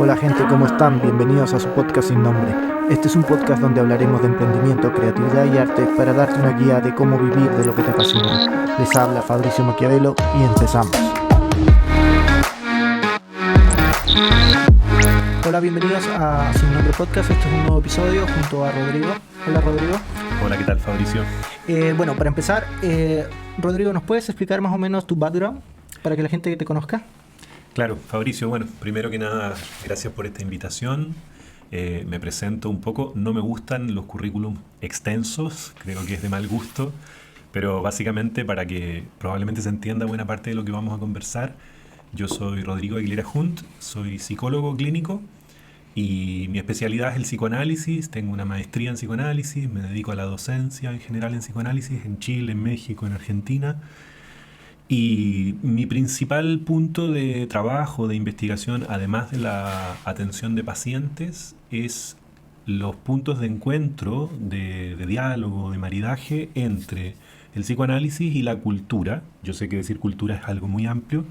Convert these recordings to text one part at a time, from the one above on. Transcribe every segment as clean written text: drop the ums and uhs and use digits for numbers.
Hola gente, ¿cómo están? Bienvenidos a su podcast sin nombre. Este es un podcast donde hablaremos de emprendimiento, creatividad y arte para darte una guía de cómo vivir de lo que te apasiona. Les habla Fabricio Maquiavelo y empezamos. Hola, bienvenidos a Sin Nombre Podcast. Este es un nuevo episodio junto a Rodrigo. Hola Rodrigo. Hola, ¿qué tal, Fabricio? Bueno, para empezar, Rodrigo, ¿nos puedes explicar más o menos tu background para que la gente te conozca? Claro, Fabricio, bueno, primero que nada, gracias por esta invitación. Me presento un poco. No me gustan los currículums extensos, creo que es de mal gusto, pero básicamente para que probablemente se entienda buena parte de lo que vamos a conversar, yo soy Rodrigo Aguilera Hunt, soy psicólogo clínico y mi especialidad es el psicoanálisis. Tengo una maestría en psicoanálisis, me dedico a la docencia en general en psicoanálisis en Chile, en México, en Argentina. Y mi principal punto de trabajo, de investigación, además de la atención de pacientes, es los puntos de encuentro, de diálogo, de maridaje entre el psicoanálisis y la cultura. Yo sé que decir cultura es algo muy amplio,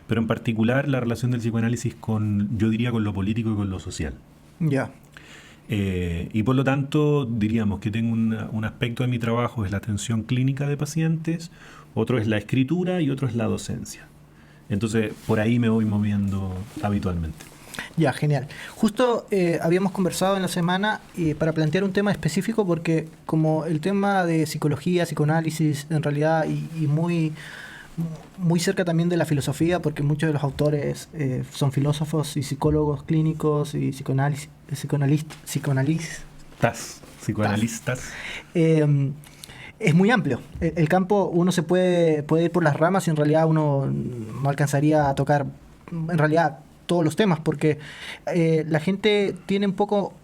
pero en particular la relación del psicoanálisis con, yo diría, con lo político y con lo social. Ya. Y por lo tanto, diríamos que tengo un aspecto de mi trabajo es la atención clínica de pacientes, otro es la escritura y otro es la docencia. Entonces, por ahí me voy moviendo habitualmente. Ya, genial. Justo habíamos conversado en la semana para plantear un tema específico porque como el tema de psicología, psicoanálisis, en realidad, y muy cerca también de la filosofía, porque muchos de los autores son filósofos y psicólogos clínicos y psicoanalistas. Es muy amplio. El campo, uno se puede ir por las ramas y en realidad uno no alcanzaría a tocar en realidad todos los temas, porque la gente tiene un poco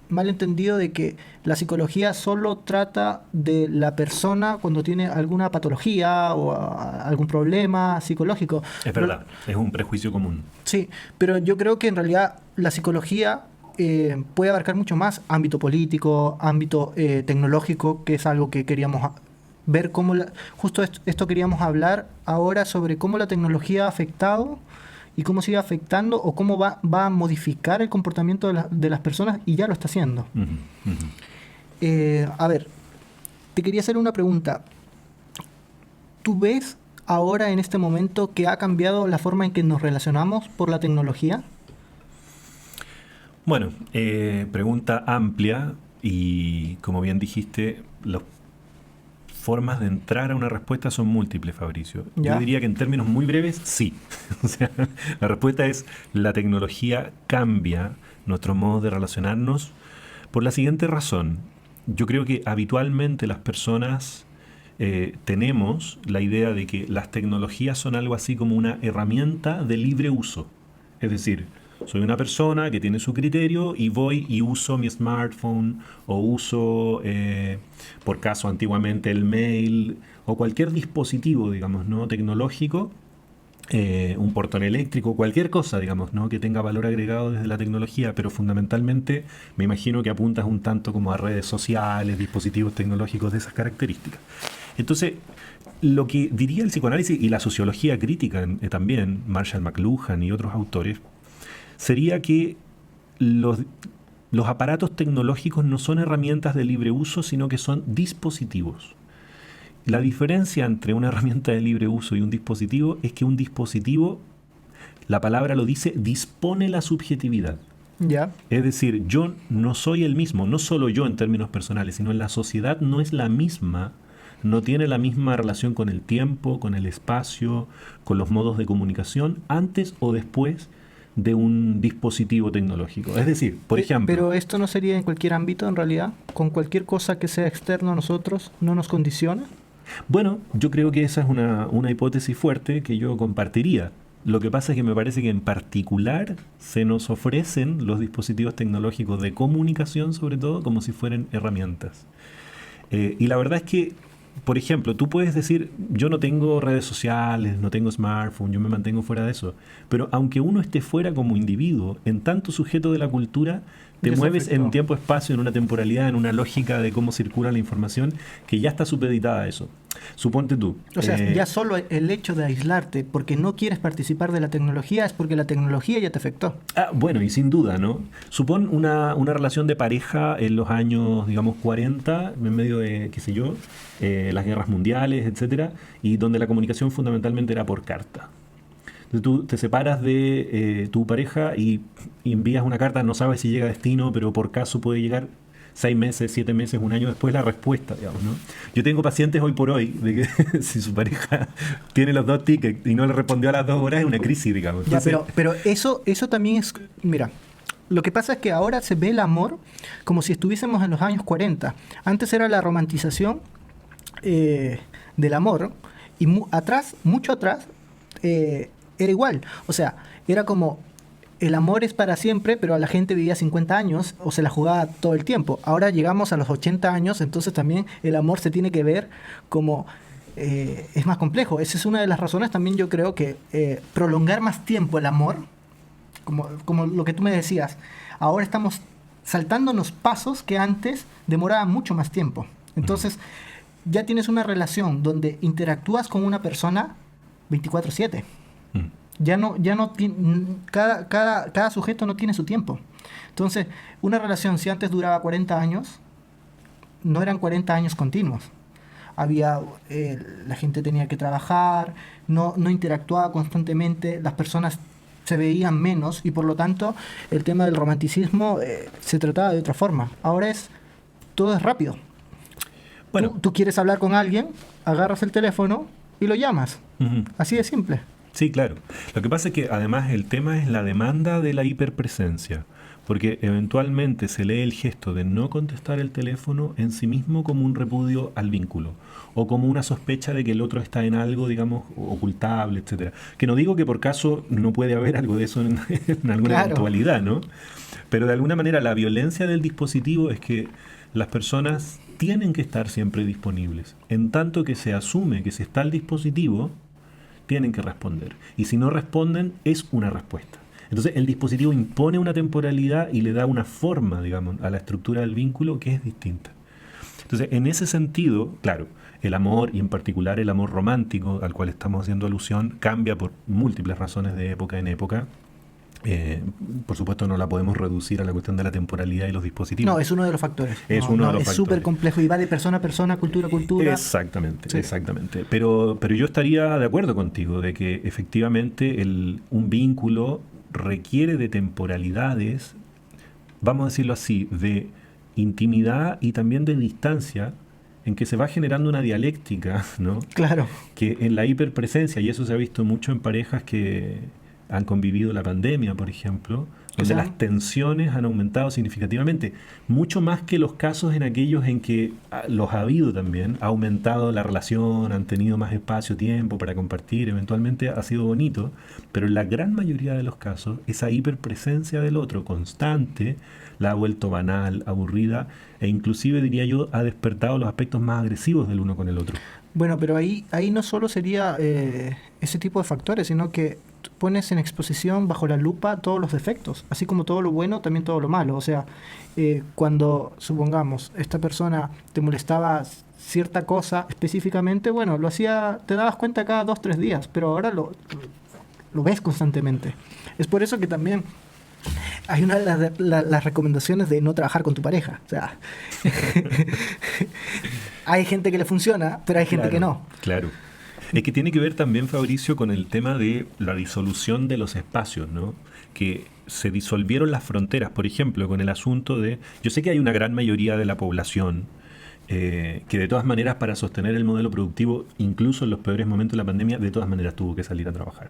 mal entendido de que la psicología solo trata de la persona cuando tiene alguna patología o algún problema psicológico. Es verdad, es un prejuicio común. Sí, pero yo creo que en realidad la psicología puede abarcar mucho más ámbito político, ámbito tecnológico, que es algo que queríamos ver cómo justo esto queríamos hablar ahora sobre cómo la tecnología ha afectado y cómo sigue afectando o cómo va a modificar el comportamiento de las personas, y ya lo está haciendo. A ver, te quería hacer una pregunta. ¿Tú ves ahora en este momento que ha cambiado la forma en que nos relacionamos por la tecnología? Bueno, pregunta amplia y como bien dijiste, las formas de entrar a una respuesta son múltiples, Fabricio. ¿Ya? Yo diría que en términos muy breves, sí. O sea, la respuesta es la tecnología cambia nuestro modo de relacionarnos por la siguiente razón. Yo creo que habitualmente las personas tenemos la idea de que las tecnologías son algo así como una herramienta de libre uso. Es decir, soy una persona que tiene su criterio y voy y uso mi smartphone o uso, por caso antiguamente, el mail o cualquier dispositivo, digamos, ¿no?, tecnológico, un portón eléctrico, cualquier cosa, digamos, ¿no?, que tenga valor agregado desde la tecnología, pero fundamentalmente me imagino que apuntas un tanto como a redes sociales, dispositivos tecnológicos de esas características. Entonces, lo que diría el psicoanálisis y la sociología crítica también, Marshall McLuhan y otros autores, sería que los aparatos tecnológicos no son herramientas de libre uso, sino que son dispositivos. La diferencia entre una herramienta de libre uso y un dispositivo es que un dispositivo, la palabra lo dice, dispone la subjetividad. Ya. Es decir, yo no soy el mismo, no solo yo en términos personales, sino en la sociedad no es la misma, no tiene la misma relación con el tiempo, con el espacio, con los modos de comunicación, antes o después de un dispositivo tecnológico. Es decir, por ejemplo... Pero esto no sería en cualquier ámbito, en realidad, con cualquier cosa que sea externo a nosotros, ¿no nos condiciona? Bueno, yo creo que esa es una hipótesis fuerte que yo compartiría. Lo que pasa es que me parece que en particular se nos ofrecen los dispositivos tecnológicos de comunicación, sobre todo, como si fueran herramientas. Y la verdad es que por ejemplo, tú puedes decir, yo no tengo redes sociales, no tengo smartphone, yo me mantengo fuera de eso. Pero aunque uno esté fuera como individuo, en tanto sujeto de la cultura, te Ya se mueves en afectó. un tiempo-espacio, en una temporalidad, en una lógica de cómo circula la información, que ya está supeditada a eso. Suponte tú. O sea, ya solo el hecho de aislarte porque no quieres participar de la tecnología es porque la tecnología ya te afectó. Bueno, y sin duda, ¿no? Supón una relación de pareja en los años, digamos, 40, en medio de, qué sé yo, las guerras mundiales, etcétera, y donde la comunicación fundamentalmente era por carta. Entonces tú te separas de tu pareja y envías una carta, no sabes si llega a destino, pero por caso puede llegar 6 meses, 7 meses, un año después la respuesta, digamos, ¿no? Yo tengo pacientes hoy por hoy de que si su pareja tiene los 2 tickets y no le respondió a las 2 horas es una crisis, digamos. Ya, Entonces, pero eso también es, mira, lo que pasa es que ahora se ve el amor como si estuviésemos en los años 40. Antes era la romantización del amor y mucho atrás, era igual. O sea, era como el amor es para siempre, pero la gente vivía 50 años o se la jugaba todo el tiempo. Ahora llegamos a los 80 años, entonces también el amor se tiene que ver como es más complejo. Esa es una de las razones también yo creo que prolongar más tiempo el amor, como lo que tú me decías, ahora estamos saltándonos pasos que antes demoraban mucho más tiempo. Entonces ya tienes una relación donde interactúas con una persona 24/7. Ya no cada sujeto no tiene su tiempo. Entonces, una relación, si antes duraba 40 años, no eran 40 años continuos. La gente tenía que trabajar, no interactuaba constantemente, las personas se veían menos y por lo tanto el tema del romanticismo se trataba de otra forma. Ahora todo es rápido. bueno, Tú quieres hablar con alguien, agarras el teléfono y lo llamas. ujú. Así de simple. Sí, claro. Lo que pasa es que además el tema es la demanda de la hiperpresencia, porque eventualmente se lee el gesto de no contestar el teléfono en sí mismo como un repudio al vínculo o como una sospecha de que el otro está en algo, digamos, ocultable, etcétera. Que no digo que por caso no puede haber algo de eso en alguna Claro. eventualidad, ¿no? Pero de alguna manera la violencia del dispositivo es que las personas tienen que estar siempre disponibles. En tanto que se asume que si está el dispositivo, tienen que responder. Y si no responden, es una respuesta. Entonces el dispositivo impone una temporalidad y le da una forma, digamos, a la estructura del vínculo que es distinta. Entonces, en ese sentido, claro, el amor, y en particular el amor romántico, al cual estamos haciendo alusión, cambia por múltiples razones de época en época. Por supuesto, no la podemos reducir a la cuestión de la temporalidad y los dispositivos. No, es uno de los factores. Es uno de los es factores. súper complejo y va de persona a persona, cultura a cultura. Exactamente, Sí. exactamente. Pero yo estaría de acuerdo contigo de que efectivamente un vínculo requiere de temporalidades, vamos a decirlo así, de intimidad y también de distancia, en que se va generando una dialéctica, ¿no? Claro. Que en la hiperpresencia, y eso se ha visto mucho en parejas que han convivido la pandemia, por ejemplo, donde las tensiones han aumentado significativamente, mucho más que los casos en aquellos en que los ha habido también, ha aumentado la relación, han tenido más espacio, tiempo para compartir, eventualmente ha sido bonito, pero en la gran mayoría de los casos, esa hiperpresencia del otro constante la ha vuelto banal, aburrida, e inclusive, diría yo, ha despertado los aspectos más agresivos del uno con el otro. Bueno, pero ahí no solo sería ese tipo de factores, sino que pones en exposición bajo la lupa todos los defectos, así como todo lo bueno, también todo lo malo. O sea, cuando, supongamos, esta persona te molestaba cierta cosa específicamente, bueno, lo hacía, te dabas cuenta cada 2-3 días, pero ahora lo ves constantemente. Es por eso que también hay una de las recomendaciones de no trabajar con tu pareja. O sea, hay gente que le funciona, pero hay gente que no. Claro. Es que tiene que ver también, Fabricio, con el tema de la disolución de los espacios, ¿no? Que se disolvieron las fronteras, por ejemplo, con el asunto de... Yo sé que hay una gran mayoría de la población que de todas maneras para sostener el modelo productivo, incluso en los peores momentos de la pandemia, de todas maneras tuvo que salir a trabajar.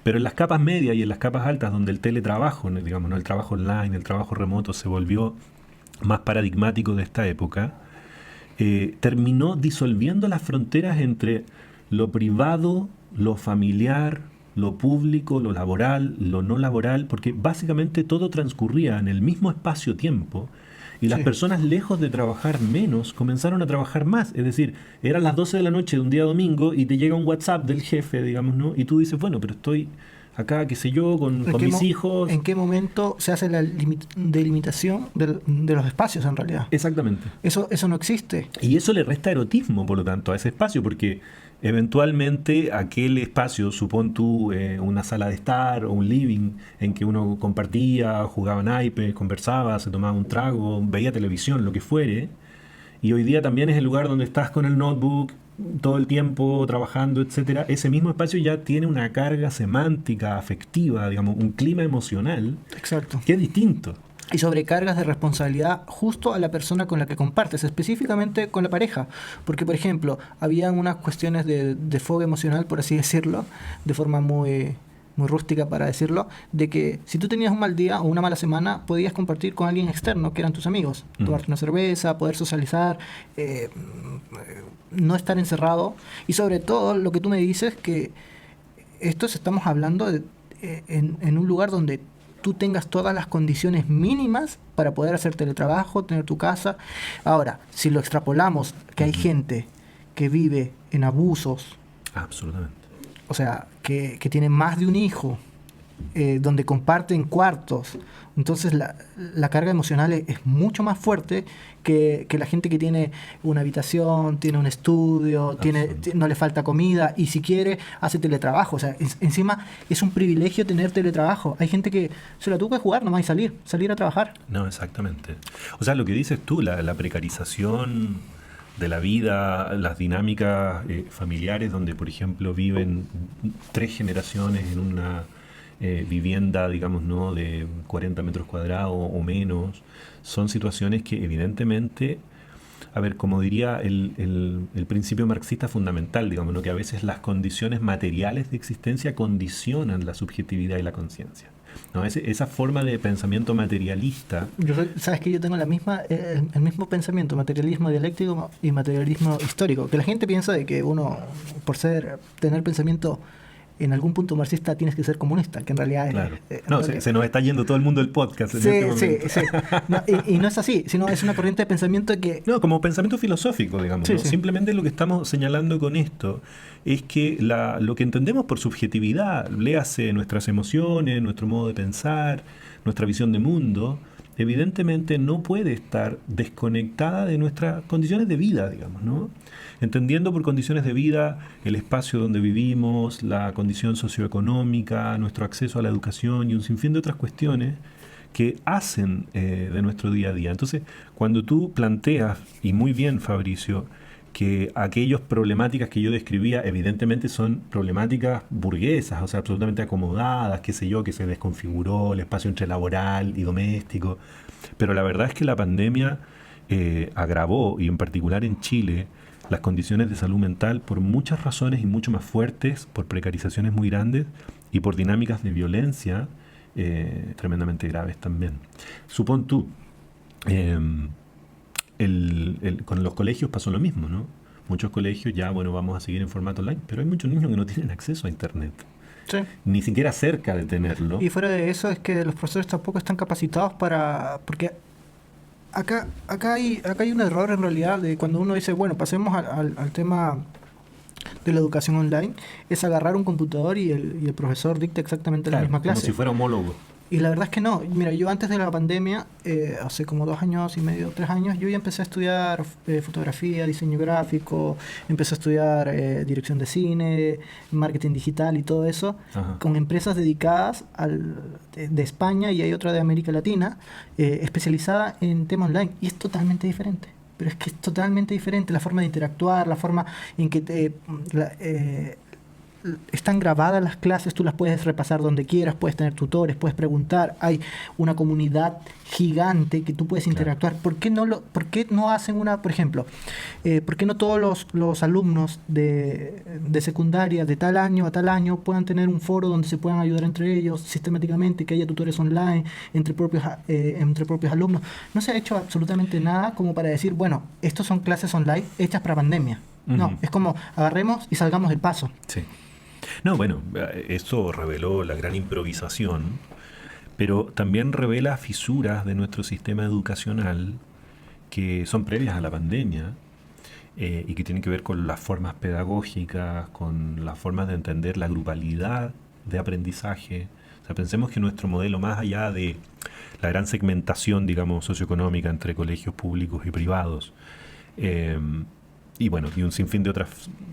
Pero en las capas medias y en las capas altas, donde el teletrabajo, digamos, ¿no? El trabajo online, el trabajo remoto se volvió más paradigmático de esta época, terminó disolviendo las fronteras entre lo privado, lo familiar, lo público, lo laboral, lo no laboral, porque básicamente todo transcurría en el mismo espacio-tiempo Y las Sí. personas, lejos de trabajar menos, comenzaron a trabajar más. Es decir, eran las 12 de la noche de un día domingo y te llega un WhatsApp del jefe, digamos, ¿no? Y tú dices, bueno, pero estoy acá, qué sé yo, con mis hijos. ¿En qué momento se hace la delimitación de los espacios en realidad? Exactamente. Eso no existe. Y eso le resta erotismo, por lo tanto, a ese espacio, porque eventualmente aquel espacio, supón tú una sala de estar o un living en que uno compartía, jugaba naipes, conversaba, se tomaba un trago, veía televisión, lo que fuere, y hoy día también es el lugar donde estás con el notebook todo el tiempo trabajando, etcétera. Ese mismo espacio ya tiene una carga semántica, afectiva, digamos, un clima emocional Exacto. que es distinto. Y sobrecargas de responsabilidad justo a la persona con la que compartes, específicamente con la pareja. Porque, por ejemplo, habían unas cuestiones de fuego emocional, por así decirlo, de forma muy rústica para decirlo, de que si tú tenías un mal día o una mala semana, podías compartir con alguien externo, que eran tus amigos, tomarte una cerveza, poder socializar, no estar encerrado. Y sobre todo, lo que tú me dices, que estamos hablando en un lugar donde tú tengas todas las condiciones mínimas para poder hacer teletrabajo, tener tu casa. Ahora, si lo extrapolamos, que hay gente que vive en abusos, Absolutamente. o sea, que tiene más de un hijo, donde comparten cuartos, entonces la carga emocional es mucho más fuerte que la gente que tiene una habitación, tiene un estudio, no le falta comida y si quiere hace teletrabajo. O sea, encima es un privilegio tener teletrabajo. Hay gente que se la tuvo que jugar nomás y salir a trabajar. No, exactamente. O sea, lo que dices tú, la precarización de la vida, las dinámicas familiares donde, por ejemplo, viven 3 generaciones en una vivienda, digamos, ¿no?, de 40 metros cuadrados o menos, son situaciones que evidentemente, a ver, como diría el principio marxista fundamental, digamos, ¿no?, que a veces las condiciones materiales de existencia condicionan la subjetividad y la conciencia. ¿No? Esa forma de pensamiento materialista. Sabes que yo tengo el mismo pensamiento, materialismo dialéctico y materialismo histórico, que la gente piensa de que uno, por tener pensamiento en algún punto marxista, tienes que ser comunista, que en realidad Claro. es... Se nos está yendo todo el mundo del podcast en este momento. Sí. No, y no es así, sino es una corriente de pensamiento que... No, como pensamiento filosófico, digamos. Sí, ¿no? sí. Simplemente lo que estamos señalando con esto es que lo que entendemos por subjetividad, léase nuestras emociones, nuestro modo de pensar, nuestra visión de mundo, evidentemente no puede estar desconectada de nuestras condiciones de vida, digamos, ¿no? Entendiendo por condiciones de vida el espacio donde vivimos, la condición socioeconómica, nuestro acceso a la educación y un sinfín de otras cuestiones que hacen de nuestro día a día. Entonces, cuando tú planteas, y muy bien, Fabricio, que aquellas problemáticas que yo describía evidentemente son problemáticas burguesas, o sea, absolutamente acomodadas, qué sé yo, que se desconfiguró el espacio entre laboral y doméstico, pero la verdad es que la pandemia agravó, y en particular en Chile, las condiciones de salud mental por muchas razones y mucho más fuertes, por precarizaciones muy grandes y por dinámicas de violencia tremendamente graves también. Supón tú, con los colegios pasó lo mismo, ¿no? Muchos colegios ya, bueno, vamos a seguir en formato online, pero hay muchos niños que no tienen acceso a internet. Sí. Ni siquiera cerca de tenerlo. Y fuera de eso es que los profesores tampoco están capacitados porque acá hay un error en realidad de cuando uno dice, bueno, pasemos al tema de la educación online, es agarrar un computador y el profesor dicta exactamente la misma clase. Como si fuera homólogo. Y la verdad es que no. Mira, yo antes de la pandemia, hace como 2 años y medio, 3 años, yo ya empecé a estudiar fotografía, diseño gráfico, empecé a estudiar dirección de cine, marketing digital y todo eso, con empresas dedicadas de España, y hay otra de América Latina, especializada en tema online. Y es totalmente diferente. Pero es que es totalmente diferente la forma de interactuar, la forma en que están grabadas las clases, tú las puedes repasar donde quieras, puedes tener tutores, puedes preguntar, hay una comunidad gigante que tú puedes interactuar. ¿Por qué no hacen por ejemplo, por qué no todos los alumnos de secundaria de tal año a tal año puedan tener un foro donde se puedan ayudar entre ellos sistemáticamente, que haya tutores online entre propios alumnos? No se ha hecho absolutamente nada como para decir, bueno, estos son clases online hechas para pandemia. No, es como agarremos y salgamos del paso. Sí. No, bueno, eso reveló la gran improvisación, pero también revela fisuras de nuestro sistema educacional que son previas a la pandemia, y que tienen que ver con las formas pedagógicas, con las formas de entender la grupalidad de aprendizaje. O sea, pensemos que nuestro modelo, más allá de la gran segmentación, digamos, socioeconómica entre colegios públicos y privados, eh, y bueno, y un sinfín de otras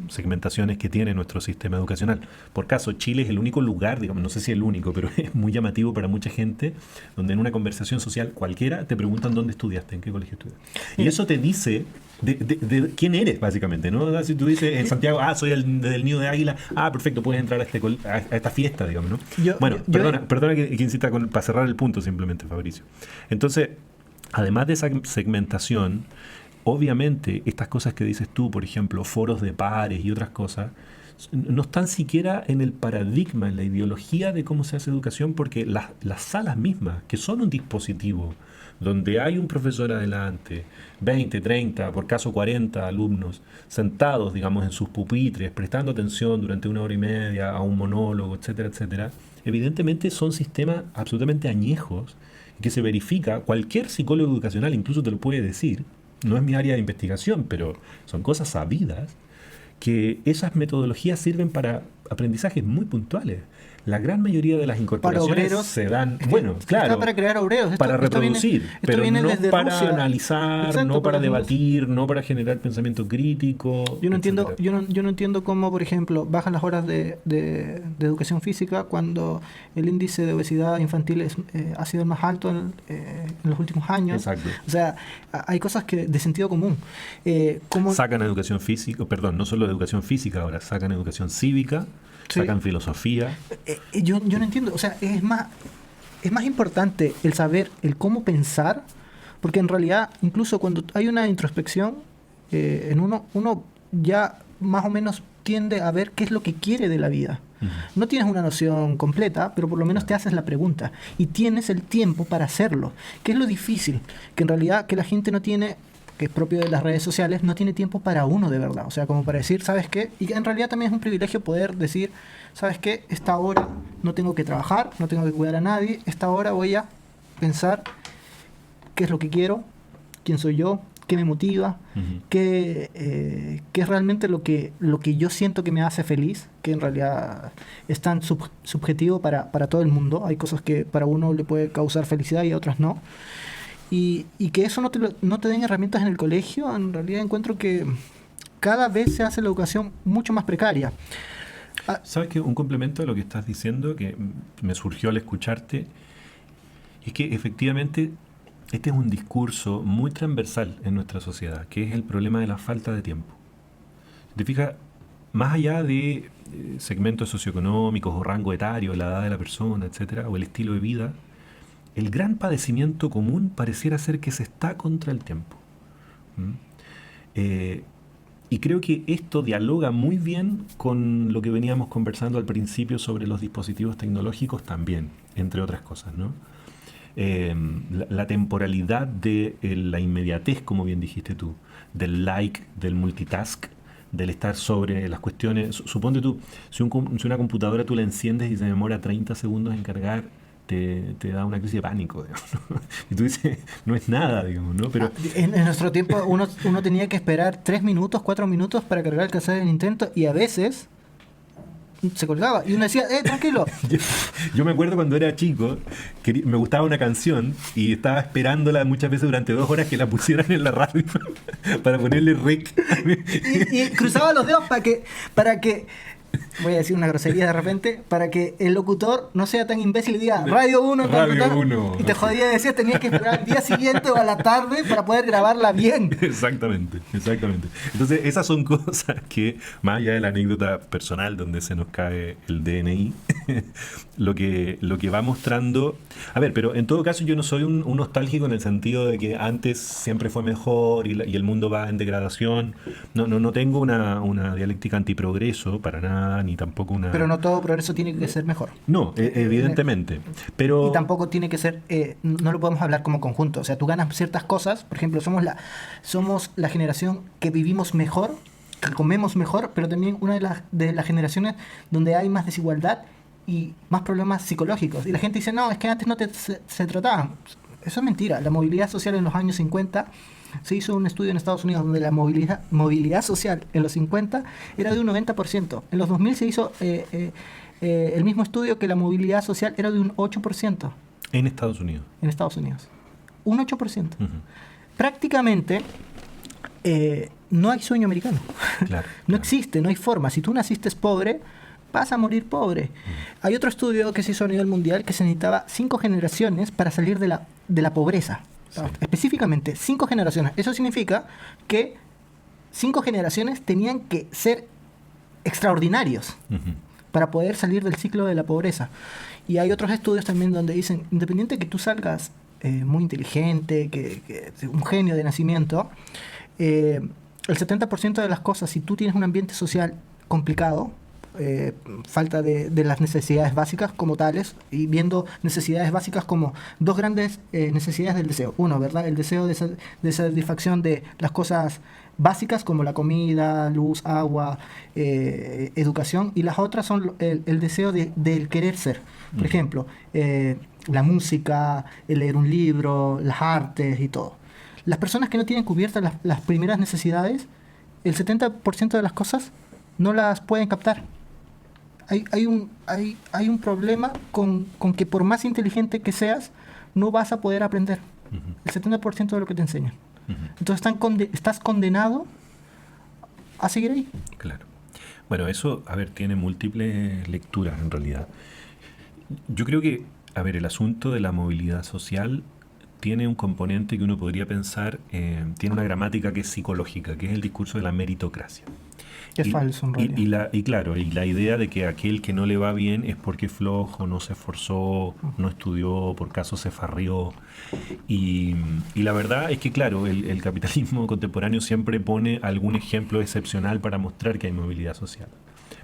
segmentaciones que tiene nuestro sistema educacional. Por caso, Chile es el único lugar, digamos, no sé si el único, pero es muy llamativo para mucha gente, donde en una conversación social cualquiera te preguntan dónde estudiaste, en qué colegio estudiaste. Y eso te dice de quién eres, básicamente, ¿no? Si tú dices en Santiago, soy del Nido de Águila, perfecto, puedes entrar a esta fiesta, digamos, ¿no? Perdona que insista para cerrar el punto simplemente, Fabricio. Entonces, además de esa segmentación, obviamente, estas cosas que dices tú, por ejemplo, foros de pares y otras cosas, no están siquiera en el paradigma, en la ideología de cómo se hace educación, porque las salas mismas, que son un dispositivo donde hay un profesor adelante, 20, 30, por caso 40 alumnos, sentados, digamos, en sus pupitres, prestando atención durante 1 hora y media a un monólogo, etcétera, etcétera, evidentemente son sistemas absolutamente añejos, que se verifica, cualquier psicólogo educacional incluso te lo puede decir. No es mi área de investigación, pero son cosas sabidas, que esas metodologías sirven para aprendizajes muy puntuales. La gran mayoría de las incorporaciones se dan, está para crear obreros, para reproducir, pero no para Rusia. Analizar, Exacto, no para debatir, no para generar pensamiento crítico. Yo no entiendo cómo, por ejemplo, bajan las horas de educación física cuando el índice de obesidad infantil ha sido el más alto en los últimos años. Exacto. O sea, hay cosas de sentido común. Sacan educación física, no solo educación física ahora, sacan educación cívica, sacan filosofía. Yo no entiendo, o sea, es más importante el saber el cómo pensar, porque en realidad incluso cuando hay una introspección en uno ya más o menos tiende a ver qué es lo que quiere de la vida. Uh-huh. No tienes una noción completa, pero por lo menos te haces la pregunta y tienes el tiempo para hacerlo, que es lo difícil, que en realidad que la gente no tiene, que es propio de las redes sociales, no tiene tiempo para uno de verdad, o sea, como para decir, ¿sabes qué? Y en realidad también es un privilegio poder decir, ¿sabes qué? Esta hora no tengo que trabajar, no tengo que cuidar a nadie, esta hora voy a pensar qué es lo que quiero, quién soy yo, qué me motiva, uh-huh, qué es realmente lo que yo siento que me hace feliz, que en realidad es tan subjetivo para todo el mundo. Hay cosas que para uno le puede causar felicidad y a otras no. Y que eso no te den herramientas en el colegio, en realidad encuentro que cada vez se hace la educación mucho más precaria. ¿Sabes qué? Un complemento a lo que estás diciendo, que me surgió al escucharte, es que efectivamente este es un discurso muy transversal en nuestra sociedad, que es el problema de la falta de tiempo. ¿Te fijas? Más allá de segmentos socioeconómicos o rango etario, la edad de la persona, etcétera, o el estilo de vida, el gran padecimiento común pareciera ser que se está contra el tiempo. Y creo que esto dialoga muy bien con lo que veníamos conversando al principio sobre los dispositivos tecnológicos también, entre otras cosas, ¿no? La temporalidad de la inmediatez, como bien dijiste tú, del like, del multitask, del estar sobre las cuestiones. Suponte tú, si una computadora tú la enciendes y se demora 30 segundos en cargar, te da una crisis de pánico, digamos, ¿no? Y tú dices, no es nada, digamos, ¿no? Pero en nuestro tiempo uno tenía que esperar 3 minutos, 4 minutos para cargar el cassette del Nintendo, y a veces se colgaba y uno decía, tranquilo. Yo me acuerdo cuando era chico, me gustaba una canción y estaba esperándola muchas veces durante 2 horas que la pusieran en la radio para ponerle rec. y cruzaba los dedos para que voy a decir una grosería de repente, para que el locutor no sea tan imbécil y diga Radio 1, Radio 1. Y te jodía, decías, tenías que esperar al día siguiente o a la tarde para poder grabarla bien. Exactamente. Entonces, esas son cosas que, más allá de la anécdota personal donde se nos cae el DNI, lo que va mostrando. A ver, pero en todo caso yo no soy un nostálgico en el sentido de que antes siempre fue mejor y el mundo va en degradación. No tengo una dialéctica antiprogreso para nada, ni tampoco una... Pero no todo progreso tiene que ser mejor. No, evidentemente. Pero... Y tampoco tiene que ser... no lo podemos hablar como conjunto. O sea, tú ganas ciertas cosas. Por ejemplo, somos la generación que vivimos mejor, que comemos mejor, pero también una de las generaciones donde hay más desigualdad y más problemas psicológicos. Y la gente dice, no, es que antes no se trataban. Eso es mentira. La movilidad social en los años 50, se hizo un estudio en Estados Unidos donde la movilidad social en los 50 era de un 90%. En los 2000 se hizo el mismo estudio que la movilidad social era de un 8%. En Estados Unidos. En Estados Unidos. Un 8%. Ujú. Prácticamente no hay sueño americano. Claro, No claro. existe, no hay forma. Si tú naciste pobre, vas a morir pobre. Hay otro estudio que se hizo a nivel mundial que se necesitaba 5 generaciones para salir de la pobreza. Sí. Específicamente, 5 generaciones. Eso significa que 5 generaciones tenían que ser extraordinarios Ujú. para poder salir del ciclo de la pobreza. Y hay otros estudios también donde dicen, independiente de que tú salgas muy inteligente, que un genio de nacimiento, el 70% de las cosas, si tú tienes un ambiente social complicado, falta de las necesidades básicas como tales, y viendo necesidades básicas como dos grandes necesidades del deseo. Uno, ¿verdad? El deseo de satisfacción de las cosas básicas como la comida, luz, agua, educación, y las otras son el deseo del querer ser. Por ejemplo, la música, el leer un libro, las artes y todo. Las personas que no tienen cubiertas las primeras necesidades, el 70% de las cosas no las pueden captar. Hay un problema con que por más inteligente que seas, no vas a poder aprender. Ujú. El 70% de lo que te enseñan. Ujú. Entonces estás condenado a seguir ahí. Claro. Bueno, eso, a ver, tiene múltiples lecturas en realidad. Yo creo que, a ver, el asunto de la movilidad social tiene un componente que uno podría pensar, tiene una gramática que es psicológica, que es el discurso de la meritocracia. Que es falso, en realidad. Y claro, y la idea de que aquel que no le va bien es porque es flojo, no se esforzó, no estudió, por caso se farrió. Y la verdad es que, claro, el capitalismo contemporáneo siempre pone algún ejemplo excepcional para mostrar que hay movilidad social.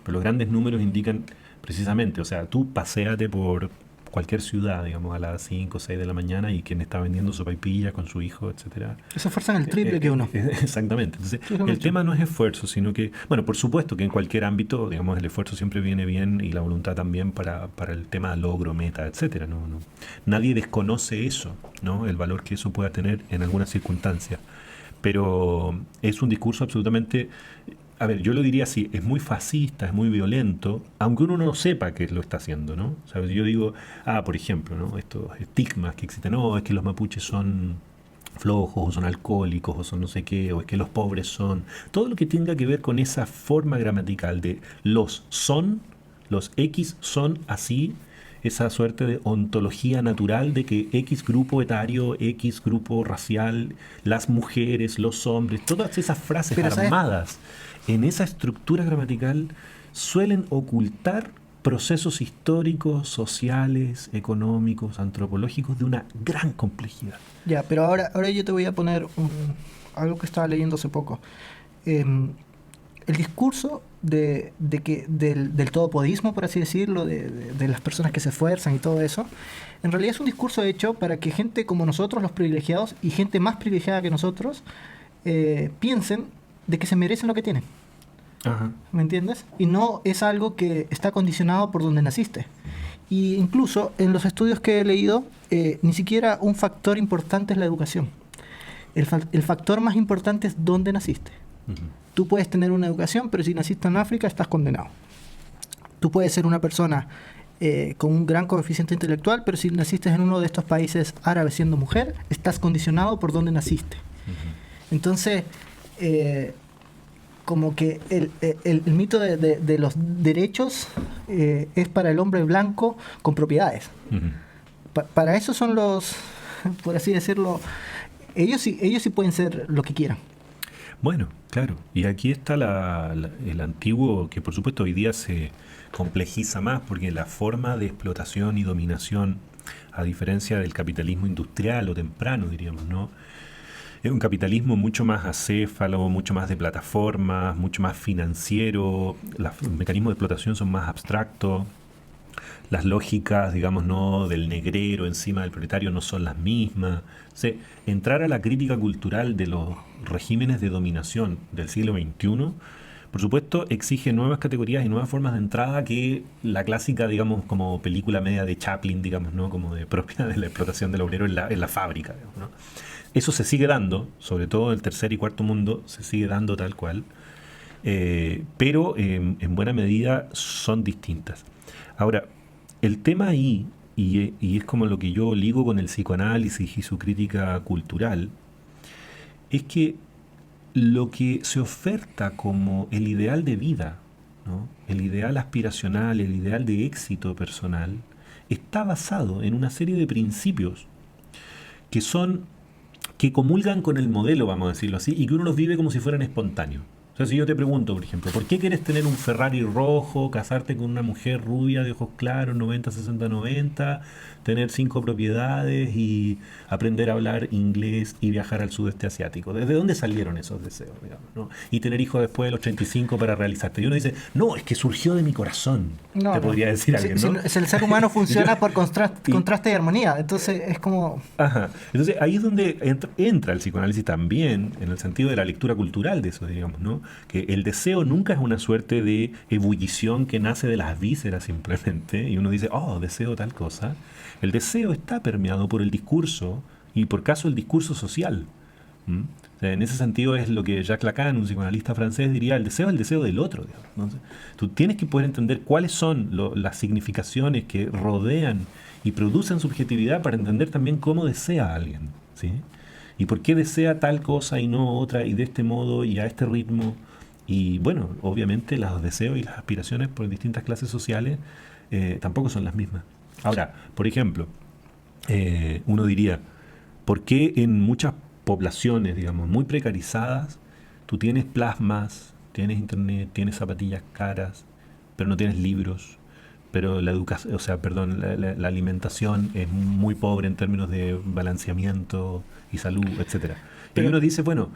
Pero los grandes números indican precisamente, o sea, tú paséate por cualquier ciudad, digamos, a las 5 o 6 de la mañana y quien está vendiendo sopaipillas con su hijo, etcétera. Se esfuerzan el triple que uno. Exactamente. Entonces, Sí, es un el hecho. tema no es esfuerzo, sino que, bueno, por supuesto que en cualquier ámbito, digamos, el esfuerzo siempre viene bien y la voluntad también para el tema logro, meta, etcétera. Nadie desconoce eso, ¿no? El valor que eso pueda tener en algunas circunstancias. Pero es un discurso absolutamente, a ver, yo lo diría así, es muy fascista, es muy violento, aunque uno no sepa que lo está haciendo, ¿no? O sea, yo digo, por ejemplo, ¿no? Estos estigmas que existen, no, es que los mapuches son flojos, o son alcohólicos, o son no sé qué, o es que los pobres son... Todo lo que tenga que ver con esa forma gramatical de los X son así, esa suerte de ontología natural de que X grupo etario, X grupo racial, las mujeres, los hombres, todas esas frases Pero, ¿sabes? armadas en esa estructura gramatical suelen ocultar procesos históricos, sociales, económicos, antropológicos de una gran complejidad. Ya, pero ahora yo te voy a poner algo que estaba leyendo hace poco. El discurso del todopodismo, por así decirlo, de las personas que se esfuerzan y todo eso, en realidad es un discurso hecho para que gente como nosotros, los privilegiados, y gente más privilegiada que nosotros, piensen de que se merecen lo que tienen. Ajá. ¿Me entiendes? Y no es algo que está condicionado por donde naciste. Y incluso en los estudios que he leído, ni siquiera un factor importante es la educación. El factor más importante es dónde naciste. Ujú. Tú puedes tener una educación, pero si naciste en África estás condenado. Tú puedes ser una persona con un gran coeficiente intelectual, pero si naciste en uno de estos países árabes siendo mujer, estás condicionado por dónde naciste. Ujú. Entonces, como que el mito de los derechos es para el hombre blanco con propiedades. Ujú. Para eso son los, por así decirlo, ellos sí pueden ser lo que quieran. Bueno, claro. Y aquí está el antiguo, que por supuesto hoy día se complejiza más, porque la forma de explotación y dominación, a diferencia del capitalismo industrial o temprano, diríamos, ¿no? Es un capitalismo mucho más acéfalo, mucho más de plataformas, mucho más financiero. Los mecanismos de explotación son más abstractos. Las lógicas, digamos, no del negrero encima del proletario no son las mismas. O sea, entrar a la crítica cultural de los regímenes de dominación del siglo XXI por supuesto, exige nuevas categorías y nuevas formas de entrada que la clásica, digamos, como película media de Chaplin, digamos, ¿no? Como de propia de la explotación del obrero en la fábrica, digamos, ¿no? Eso se sigue dando, sobre todo en el tercer y cuarto mundo, se sigue dando tal cual, pero en buena medida son distintas. Ahora, el tema ahí, y es como lo que yo ligo con el psicoanálisis y su crítica cultural, es que lo que se oferta como el ideal de vida, ¿no? El ideal aspiracional, el ideal de éxito personal, está basado en una serie de principios que que comulgan con el modelo, vamos a decirlo así, y que uno los vive como si fueran espontáneos. O sea, si yo te pregunto, por ejemplo, ¿por qué quieres tener un Ferrari rojo, casarte con una mujer rubia de ojos claros, 90, 60, 90, tener 5 propiedades y aprender a hablar inglés y viajar al sudeste asiático? ¿Desde dónde salieron esos deseos, digamos, ¿no? Y tener hijos después de los 35 para realizarte. Y uno dice, no, es que surgió de mi corazón, te podría decir alguien, ¿no? Si el ser humano funciona por contraste y armonía, entonces es como... Ajá. Entonces ahí es donde entra el psicoanálisis también, en el sentido de la lectura cultural de eso, digamos, ¿no? Que el deseo nunca es una suerte de ebullición que nace de las vísceras simplemente, y uno dice, oh, deseo tal cosa. El deseo está permeado por el discurso, y por caso el discurso social. ¿Mm? O sea, en ese sentido es lo que Jacques Lacan, un psicoanalista francés, diría, el deseo es el deseo del otro, digamos. Entonces, tú tienes que poder entender cuáles son las significaciones que rodean y producen subjetividad para entender también cómo desea a alguien, ¿sí? Y por qué desea tal cosa y no otra, y de este modo y a este ritmo. Y bueno, obviamente los deseos y las aspiraciones por distintas clases sociales tampoco son las mismas. Ahora, por ejemplo, uno diría, ¿por qué en muchas poblaciones, digamos, muy precarizadas, tú tienes plasmas, tienes internet, tienes zapatillas caras, pero no tienes libros? Pero la educación, o sea, perdón, la alimentación es muy pobre en términos de balanceamiento y salud, etcétera. Y uno dice, bueno,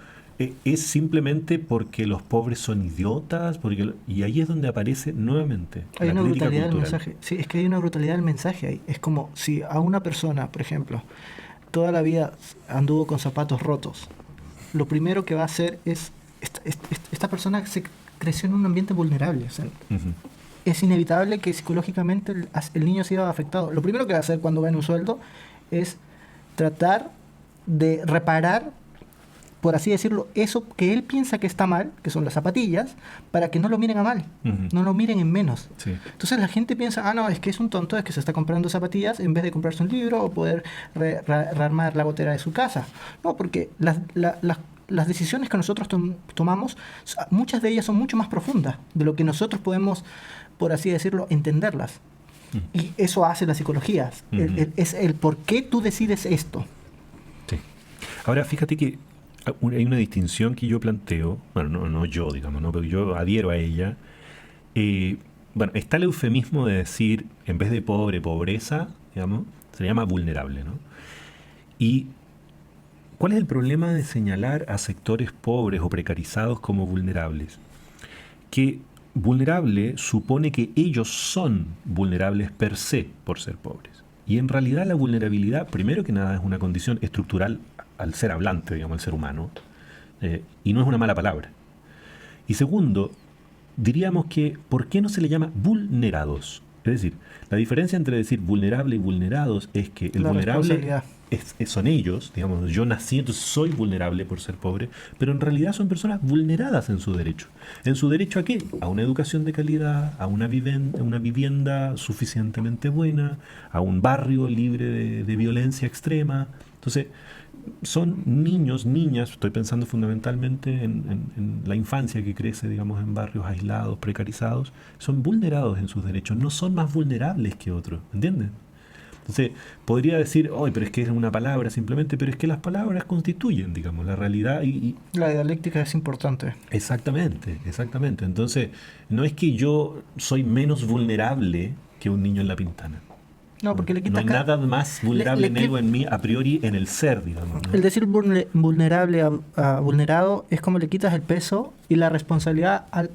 es simplemente porque los pobres son idiotas, y ahí es donde aparece nuevamente hay la una crítica brutalidad del cultural. mensaje. Sí, es que hay una brutalidad del mensaje ahí. Es como si a una persona, por ejemplo, toda la vida anduvo con zapatos rotos, lo primero que va a hacer es, esta persona se creció en un ambiente vulnerable, o sea, Ujú. es inevitable que psicológicamente el niño se iba afectado. Lo primero que va a hacer cuando gane un sueldo es tratar de reparar, por así decirlo, eso que él piensa que está mal, que son las zapatillas, para que no lo miren a mal, Ujú. no lo miren en menos. Sí. Entonces la gente piensa, no, es que es un tonto, es que se está comprando zapatillas en vez de comprarse un libro o poder rearmar la gotera de su casa. No, porque las decisiones que nosotros tomamos, muchas de ellas son mucho más profundas de lo que nosotros podemos, por así decirlo, entenderlas. Y eso hace la psicología. Es el por qué tú decides esto. Sí. Ahora, fíjate que hay una distinción que yo planteo, bueno, no yo, digamos, ¿no? Pero yo adhiero a ella. Bueno, está el eufemismo de decir, en vez de pobre, pobreza, digamos, se llama vulnerable, ¿no? Y ¿cuál es el problema de señalar a sectores pobres o precarizados como vulnerables? Que vulnerable supone que ellos son vulnerables per se por ser pobres. Y en realidad la vulnerabilidad, primero que nada, es una condición estructural al ser hablante, digamos, al ser humano, y no es una mala palabra. Y segundo, diríamos que ¿por qué no se le llama vulnerados? Es decir, la diferencia entre decir vulnerable y vulnerados es que el vulnerable son ellos, digamos, yo nací, entonces soy vulnerable por ser pobre, pero en realidad son personas vulneradas en su derecho. ¿En su derecho a qué? A una educación de calidad, a una vivienda suficientemente buena, a un barrio libre de violencia extrema. Entonces, son niños, niñas, estoy pensando fundamentalmente en la infancia que crece, digamos, en barrios aislados, precarizados, son vulnerados en sus derechos, no son más vulnerables que otros, ¿entienden? Entonces, podría decir, pero es que es una palabra simplemente, pero es que las palabras constituyen, digamos, la realidad y la dialéctica es importante. Exactamente, exactamente. Entonces, no es que yo soy menos vulnerable que un niño en La Pintana. No, porque le quita no hay nada más vulnerable en él o en mí a priori en el ser, digamos, ¿no? El decir vulnerable a vulnerado es como le quitas el peso y la responsabilidad al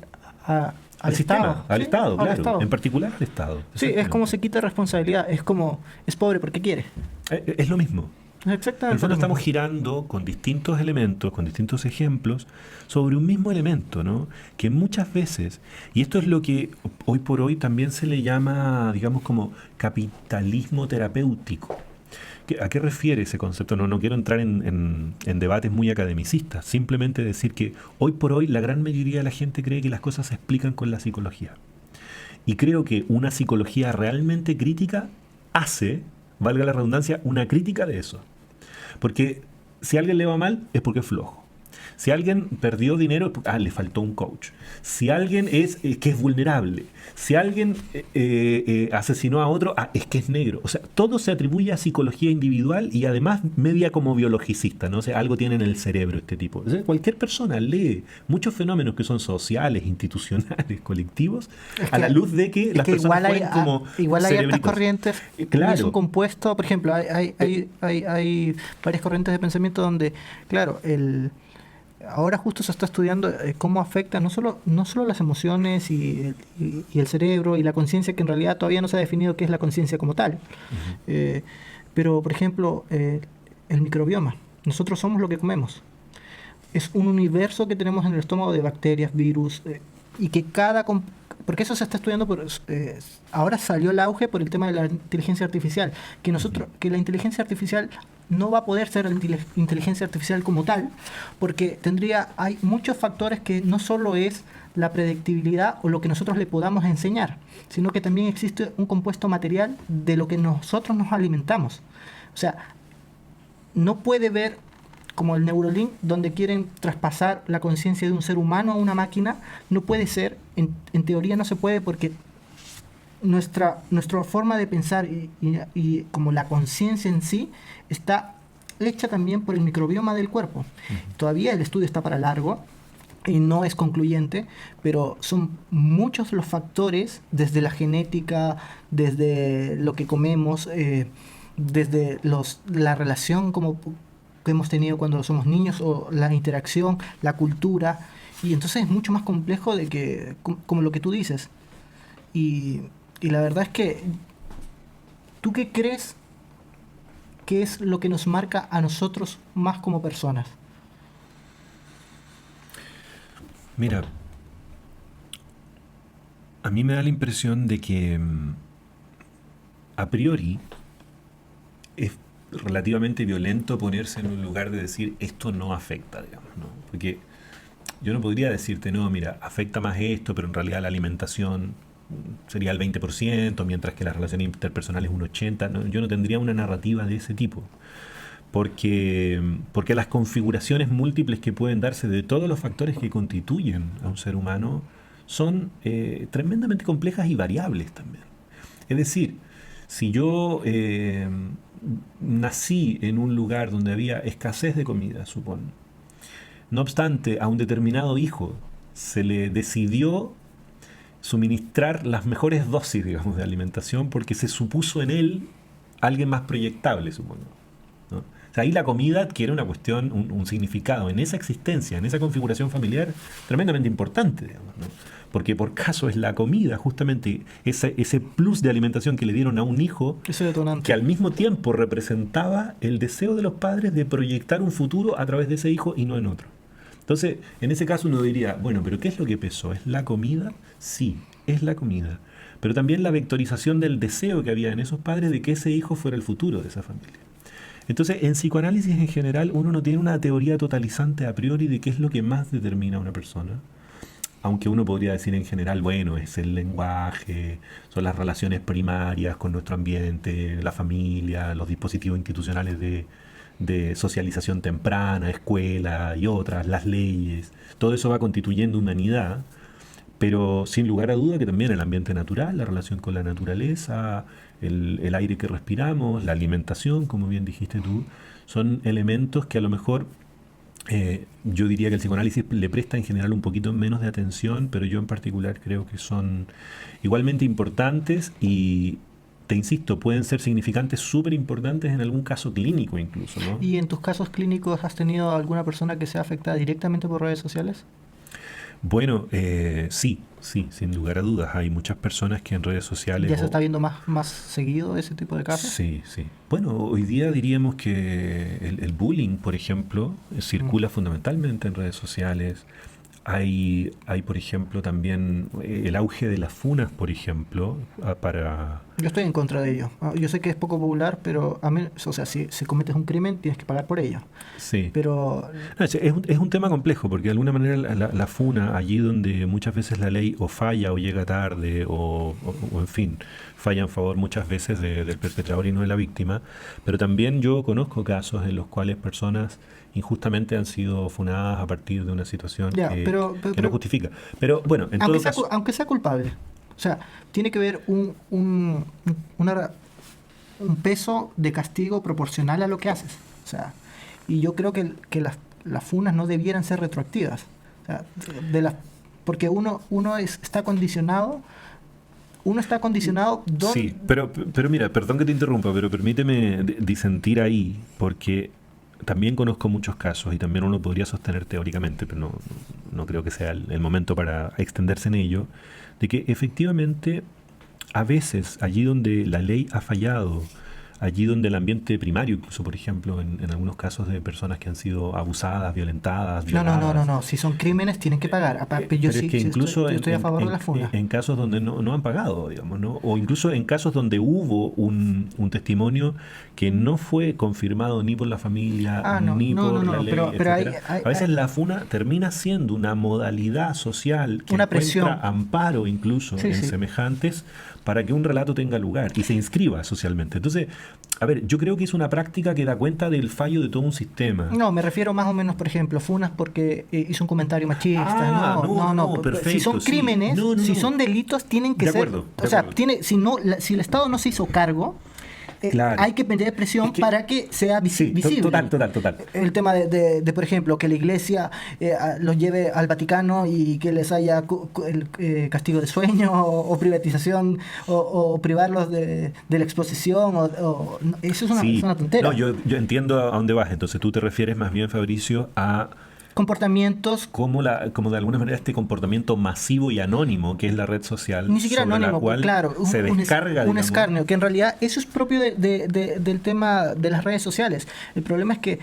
sistema, Estado. al ¿sí? Estado, claro. Estado. En particular al Estado. Sí, es como se quita responsabilidad. Es como, es pobre porque quiere. Es lo mismo. En Exactamente. el fondo lo estamos mismo. girando con distintos elementos, con distintos ejemplos, sobre un mismo elemento, ¿no? Que muchas veces, y esto es lo que hoy por hoy también se le llama, digamos, como capitalismo terapéutico. ¿A qué refiere ese concepto? No, no quiero entrar en debates muy academicistas, simplemente decir que hoy por hoy la gran mayoría de la gente cree que las cosas se explican con la psicología. Y creo que una psicología realmente crítica hace, valga la redundancia, una crítica de eso. Porque si a alguien le va mal es porque es flojo. Si alguien perdió dinero, le faltó un coach. Si alguien es que es vulnerable. Si alguien asesinó a otro, es que es negro. O sea, todo se atribuye a psicología individual y además media como biologicista, ¿no? O sea, algo tiene en el cerebro este tipo. O sea, cualquier persona lee muchos fenómenos que son sociales, institucionales, colectivos, Es a la que, luz de que es las que personas igual hay, fueron como igual hay hartas cerebritos. corrientes y es un Claro. compuesto, por ejemplo, hay varias corrientes de pensamiento donde, claro, ahora justo se está estudiando cómo afecta no solo las emociones y el cerebro y la conciencia, que en realidad todavía no se ha definido qué es la conciencia como tal. Ujú. Eh, pero, por ejemplo, el microbioma. Nosotros somos lo que comemos. Es un universo que tenemos en el estómago de bacterias, virus, y que porque eso se está estudiando ahora salió el auge por el tema de la inteligencia artificial, que la inteligencia artificial no va a poder ser la inteligencia artificial como tal, porque hay muchos factores que no solo es la predictibilidad o lo que nosotros le podamos enseñar, sino que también existe un compuesto material de lo que nosotros nos alimentamos. O sea, no puede ver como el Neuralink, donde quieren traspasar la conciencia de un ser humano a una máquina. No puede ser, en teoría no se puede, porque nuestra forma de pensar y como la conciencia en sí está hecha también por el microbioma del cuerpo. Todavía el estudio está para largo y no es concluyente, pero son muchos los factores, desde la genética, desde lo que comemos, desde la relación que hemos tenido cuando somos niños, o la interacción, la cultura, y entonces es mucho más complejo como lo que tú dices. Y, y la verdad es que, ¿tú qué crees que es lo que nos marca a nosotros más como personas? Mira, a mí me da la impresión de que a priori es relativamente violento ponerse en un lugar de decir esto no afecta, digamos, ¿no? Porque yo no podría decirte, no, mira, afecta más esto, pero en realidad la alimentación sería el 20%, mientras que las relaciones interpersonales un 80%. ¿No? Yo no tendría una narrativa de ese tipo. Porque las configuraciones múltiples que pueden darse de todos los factores que constituyen a un ser humano son tremendamente complejas y variables también. Es decir, si yo nací en un lugar donde había escasez de comida, supongo, no obstante, a un determinado hijo se le decidió suministrar las mejores dosis, digamos, de alimentación porque se supuso en él alguien más proyectable, supongo, ¿no? O sea, ahí la comida adquiere una cuestión, un significado en esa existencia, en esa configuración familiar tremendamente importante, digamos, ¿no? Porque por caso es la comida, justamente ese plus de alimentación que le dieron a un hijo, Ese detonante. que al mismo tiempo representaba el deseo de los padres de proyectar un futuro a través de ese hijo y no en otro. Entonces, en ese caso uno diría, bueno, pero ¿qué es lo que pesó? ¿Es la comida? Sí, es la comida. Pero también la vectorización del deseo que había en esos padres de que ese hijo fuera el futuro de esa familia. Entonces, en psicoanálisis en general, uno no tiene una teoría totalizante a priori de qué es lo que más determina a una persona. Aunque uno podría decir en general, bueno, es el lenguaje, son las relaciones primarias con nuestro ambiente, la familia, los dispositivos institucionales de socialización temprana, escuela y otras, las leyes. Todo eso va constituyendo humanidad, pero sin lugar a duda que también el ambiente natural, la relación con la naturaleza, el aire que respiramos, la alimentación, como bien dijiste tú, son elementos que a lo mejor yo diría que el psicoanálisis le presta en general un poquito menos de atención, pero yo en particular creo que son igualmente importantes y, te insisto, pueden ser significantes súper importantes en algún caso clínico incluso, ¿no? ¿Y en tus casos clínicos has tenido alguna persona que sea afectada directamente por redes sociales? Bueno, sí, sin lugar a dudas. Hay muchas personas que en redes sociales... ¿Ya se está viendo más seguido ese tipo de casos? Sí, sí. Bueno, hoy día diríamos que el bullying, por ejemplo, circula fundamentalmente en redes sociales. Hay, por ejemplo, también el auge de las funas, por ejemplo, para... Yo estoy en contra de ello. Yo sé que es poco popular, pero a mí, o sea, si cometes un crimen, tienes que pagar por ello. Sí. Pero No, es un tema complejo, porque de alguna manera la funa, allí donde muchas veces la ley o falla o llega tarde, o en fin, falla en favor muchas veces del perpetrador y no de la víctima, pero también yo conozco casos en los cuales personas injustamente han sido funadas a partir de una situación ya, que pero no justifica. Pero bueno, en todo caso... aunque sea culpable, o sea, tiene que haber un peso de castigo proporcional a lo que haces. O sea, y yo creo que las funas no debieran ser retroactivas. O sea, porque uno está condicionado. Uno está condicionado. Sí, pero mira, perdón que te interrumpa, pero permíteme disentir ahí, porque también conozco muchos casos y también uno podría sostener teóricamente, pero no creo que sea el momento para extenderse en ello, de que efectivamente a veces allí donde la ley ha fallado, allí donde el ambiente primario, incluso por ejemplo en algunos casos de personas que han sido abusadas, violentadas, violadas. No. Si son crímenes, tienen que pagar. Pero yo es sí, que incluso yo estoy a favor de la funa. en casos donde no han pagado, digamos, ¿no? O incluso en casos donde hubo un testimonio que no fue confirmado ni por la familia, ni por la ley, pero etcétera. A veces la funa termina siendo una modalidad social que una encuentra presión. amparo incluso en semejantes para que un relato tenga lugar y se inscriba socialmente. Entonces, a ver, yo creo que es una práctica que da cuenta del fallo de todo un sistema. No, me refiero más o menos, por ejemplo, funas porque hizo un comentario machista. No. Perfecto, si son crímenes, si son delitos, tienen que ser... O sea, si el Estado no se hizo cargo, claro, hay que meter presión para que sea visible. Total. El tema de, por ejemplo, que la Iglesia los lleve al Vaticano y que les haya el castigo de sueño o privatización o privarlos de la exposición. Eso es una tontera. No, yo entiendo a dónde vas. Entonces tú te refieres más bien, Fabricio, a comportamientos como de alguna manera este comportamiento masivo y anónimo que es la red social, ni siquiera sobre anónimo, la cual claro, se descarga un escarnio, que en realidad eso es propio del tema de las redes sociales. El problema es que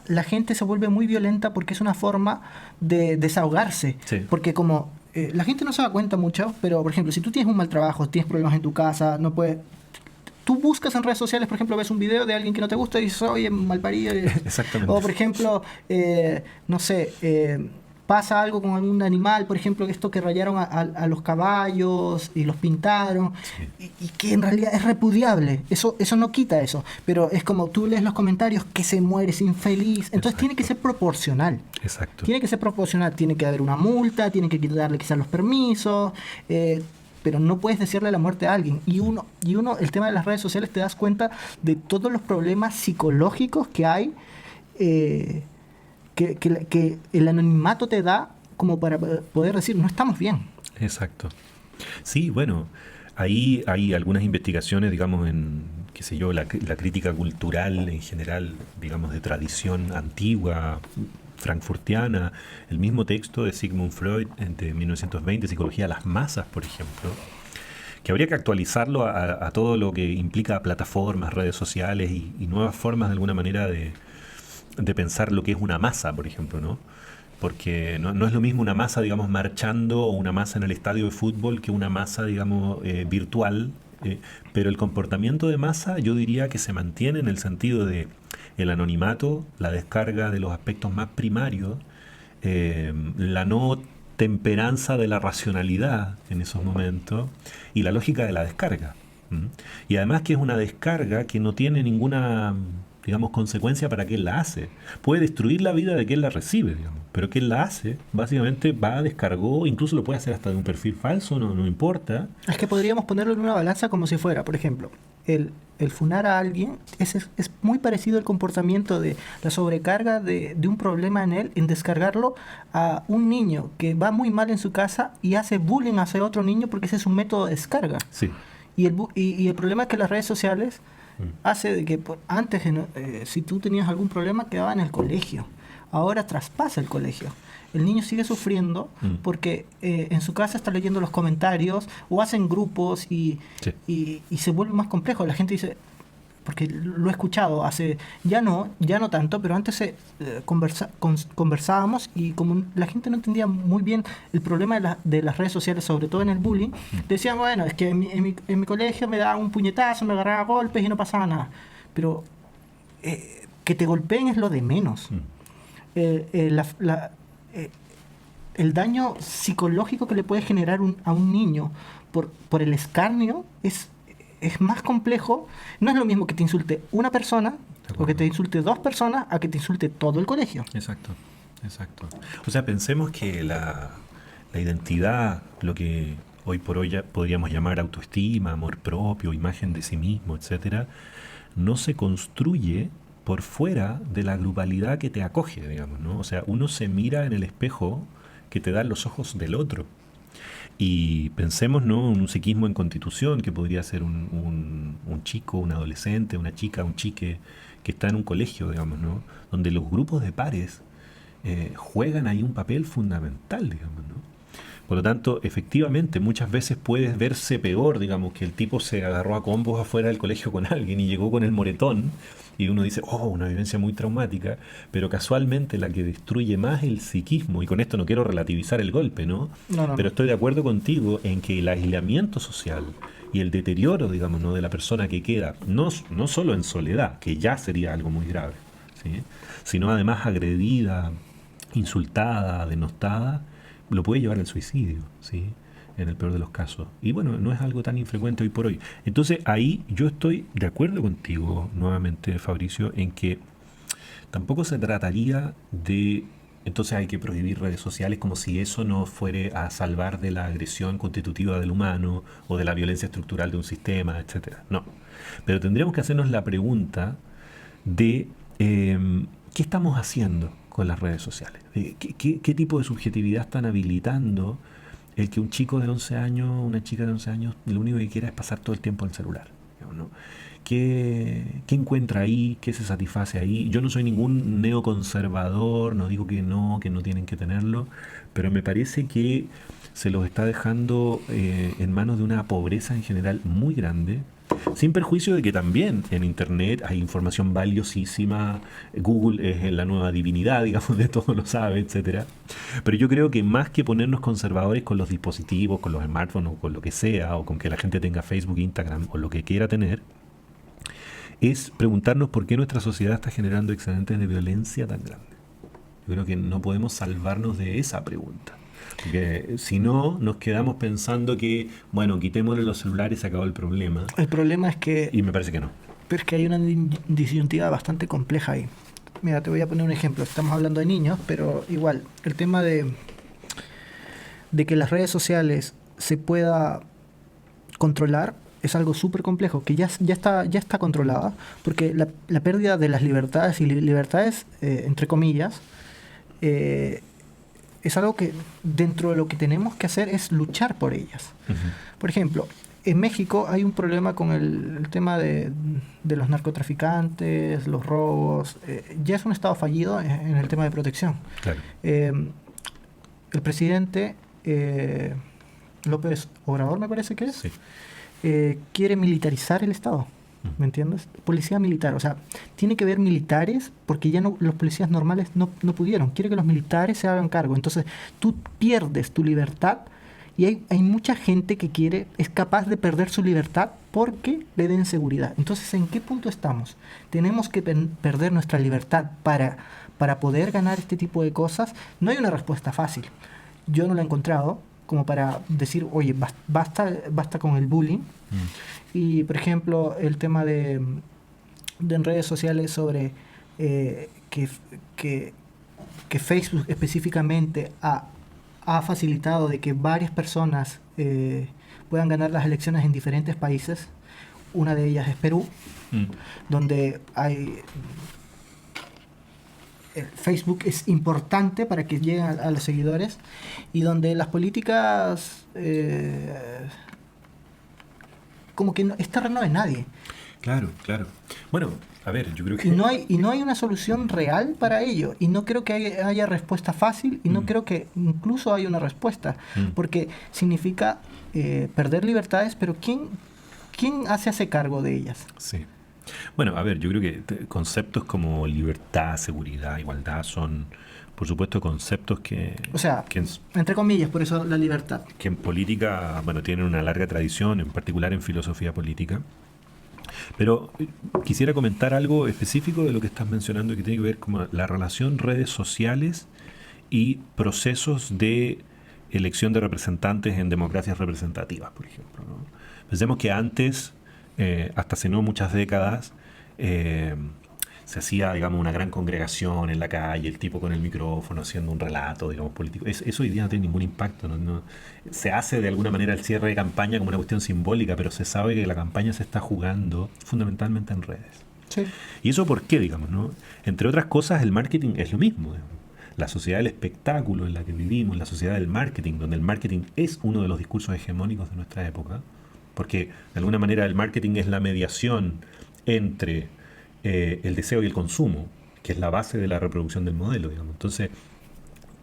la gente se vuelve muy violenta porque es una forma de desahogarse, porque como la gente no se da cuenta mucho, pero por ejemplo, si tú tienes un mal trabajo, tienes problemas en tu casa, no puedes... Tú buscas en redes sociales, por ejemplo, ves un video de alguien que no te gusta y dices, oye, malparido. Exactamente. O, por ejemplo, no sé, pasa algo con algún animal, por ejemplo, esto que rayaron a los caballos y los pintaron, y que en realidad es repudiable. Eso no quita eso. Pero es como tú lees los comentarios, que se muere, es infeliz. Entonces tiene que ser proporcional. Exacto. Tiene que ser proporcional. Tiene que haber una multa, tiene que quitarle quizás los permisos. Pero no puedes decirle la muerte a alguien. Y uno, el tema de las redes sociales, te das cuenta de todos los problemas psicológicos que hay, que el anonimato te da como para poder decir, no estamos bien. Exacto. Sí, bueno, ahí hay algunas investigaciones, digamos, en, qué sé yo, la crítica cultural en general, digamos, de tradición antigua, frankfurtiana, el mismo texto de Sigmund Freud de 1920, Psicología de las masas, por ejemplo, que habría que actualizarlo a todo lo que implica plataformas, redes sociales y nuevas formas de alguna manera de pensar lo que es una masa, por ejemplo, ¿no? Porque no es lo mismo una masa, digamos, marchando o una masa en el estadio de fútbol que una masa, digamos, virtual, pero el comportamiento de masa yo diría que se mantiene en el sentido de el anonimato, la descarga de los aspectos más primarios, la no temperanza de la racionalidad en esos momentos y la lógica de la descarga. Y además que es una descarga que no tiene ninguna, digamos, consecuencia para quien la hace. Puede destruir la vida de quien la recibe, digamos, pero quien la hace, básicamente descargó, incluso lo puede hacer hasta de un perfil falso, no importa. Es que podríamos ponerlo en una balanza como si fuera, por ejemplo, el funar a alguien es muy parecido al comportamiento de la sobrecarga de un problema en él, en descargarlo a un niño que va muy mal en su casa y hace bullying hacia otro niño porque ese es un método de descarga. Sí. Y el problema es que las redes sociales hace de que antes, si tú tenías algún problema, quedaba en el colegio. ahora traspasa el colegio. El niño sigue sufriendo porque en su casa está leyendo los comentarios o hacen grupos y se vuelve más complejo. La gente dice, porque lo he escuchado, ya no tanto, pero antes conversábamos y como la gente no entendía muy bien el problema de las redes sociales, sobre todo en el bullying, decían, bueno, es que en mi colegio me daban un puñetazo, me agarraba a golpes y no pasaba nada. Pero que te golpeen es lo de menos. El daño psicológico que le puede generar a un niño por el escarnio es más complejo. No es lo mismo que te insulte una persona o que te insulte 2 personas a que te insulte todo el colegio. Exacto. O sea, pensemos que la identidad, lo que hoy por hoy ya podríamos llamar autoestima, amor propio, imagen de sí mismo, etcétera, no se construye por fuera de la grupalidad que te acoge, digamos, ¿no? O sea, uno se mira en el espejo que te dan los ojos del otro. Y pensemos, ¿no?, en un psiquismo en constitución, que podría ser un chico, un adolescente, una chica, un chique, que está en un colegio, digamos, ¿no?, donde los grupos de pares juegan ahí un papel fundamental, digamos, ¿no? Por lo tanto, efectivamente, muchas veces puede verse peor, digamos, que el tipo se agarró a combos afuera del colegio con alguien y llegó con el moretón, y uno dice, una vivencia muy traumática, pero casualmente la que destruye más el psiquismo, y con esto no quiero relativizar el golpe, ¿no? Pero estoy de acuerdo contigo en que el aislamiento social y el deterioro, digamos, ¿no?, de la persona que queda, no solo en soledad, que ya sería algo muy grave, ¿sí?, sino además agredida, insultada, denostada, lo puede llevar al suicidio, ¿sí?, en el peor de los casos. Y bueno, no es algo tan infrecuente hoy por hoy. Entonces ahí yo estoy de acuerdo contigo nuevamente, Fabricio, en que tampoco se trataría de, entonces hay que prohibir redes sociales como si eso nos fuere a salvar de la agresión constitutiva del humano o de la violencia estructural de un sistema, etcétera. No. Pero tendríamos que hacernos la pregunta de ¿qué estamos haciendo con las redes sociales? ¿Qué tipo de subjetividad están habilitando el que un chico de 11 años, una chica de 11 años, lo único que quiera es pasar todo el tiempo en el celular, ¿no? ¿Qué encuentra ahí? ¿Qué se satisface ahí? Yo no soy ningún neoconservador, no digo que no tienen que tenerlo, pero me parece que se los está dejando en manos de una pobreza en general muy grande, sin perjuicio de que también en Internet hay información valiosísima. Google es la nueva divinidad, digamos, de todo lo sabe, etcétera. Pero yo creo que más que ponernos conservadores con los dispositivos, con los smartphones o con lo que sea, o con que la gente tenga Facebook, Instagram o lo que quiera tener, es preguntarnos por qué nuestra sociedad está generando excedentes de violencia tan grandes. Yo creo que no podemos salvarnos de esa pregunta. Porque si no, nos quedamos pensando que, bueno, quitémosle los celulares y se acabó el problema. El problema es que... Y me parece que no. Pero es que hay una disyuntiva bastante compleja ahí. Mira, te voy a poner un ejemplo. Estamos hablando de niños, pero igual, el tema de que las redes sociales se pueda controlar es algo súper complejo, que ya está controlada, porque la pérdida de las libertades, entre comillas, es algo que dentro de lo que tenemos que hacer es luchar por ellas. Uh-huh. Por ejemplo, en México hay un problema con el tema de los narcotraficantes, los robos. Ya es un estado fallido en el tema de protección. Claro. El presidente López Obrador, me parece que es, sí, quiere militarizar el Estado. ¿Me entiendes? Policía militar, o sea, tiene que haber militares porque ya no, los policías normales no pudieron. Quiere que los militares se hagan cargo. Entonces, tú pierdes tu libertad y hay mucha gente que es capaz de perder su libertad porque le den seguridad. Entonces, ¿en qué punto estamos? Tenemos que perder nuestra libertad para poder ganar este tipo de cosas. No hay una respuesta fácil. Yo no la he encontrado como para decir, oye, basta con el bullying. Y, por ejemplo, el tema de en redes sociales sobre que Facebook específicamente ha facilitado de que varias personas puedan ganar las elecciones en diferentes países. Una de ellas es Perú, donde Facebook es importante para que lleguen a los seguidores y donde las políticas como que es terreno de nadie. Claro, claro. Bueno, a ver, yo creo que... Y no hay una solución real para ello. Y no creo que haya respuesta fácil y no creo que incluso haya una respuesta. Porque significa perder libertades, pero ¿quién se hace cargo de ellas? Sí. Bueno, a ver, yo creo que conceptos como libertad, seguridad, igualdad son, por supuesto, conceptos O sea, entre comillas, por eso la libertad. que en política, bueno, tienen una larga tradición, en particular en filosofía política. Pero quisiera comentar algo específico de lo que estás mencionando que tiene que ver con la relación redes sociales y procesos de elección de representantes en democracias representativas, por ejemplo, ¿no? Pensemos que antes, hasta hace no muchas décadas, se hacía, digamos, una gran congregación en la calle, el tipo con el micrófono haciendo un relato, digamos, político. Eso hoy día no tiene ningún impacto. Se hace de alguna manera el cierre de campaña como una cuestión simbólica, pero se sabe que la campaña se está jugando fundamentalmente en redes. Sí. ¿Y eso por qué, digamos, no? Entre otras cosas, el marketing es lo mismo, digamos. La sociedad del espectáculo en la que vivimos, la sociedad del marketing, donde el marketing es uno de los discursos hegemónicos de nuestra época, porque de alguna manera el marketing es la mediación entre el deseo y el consumo, que es la base de la reproducción del modelo, digamos. Entonces,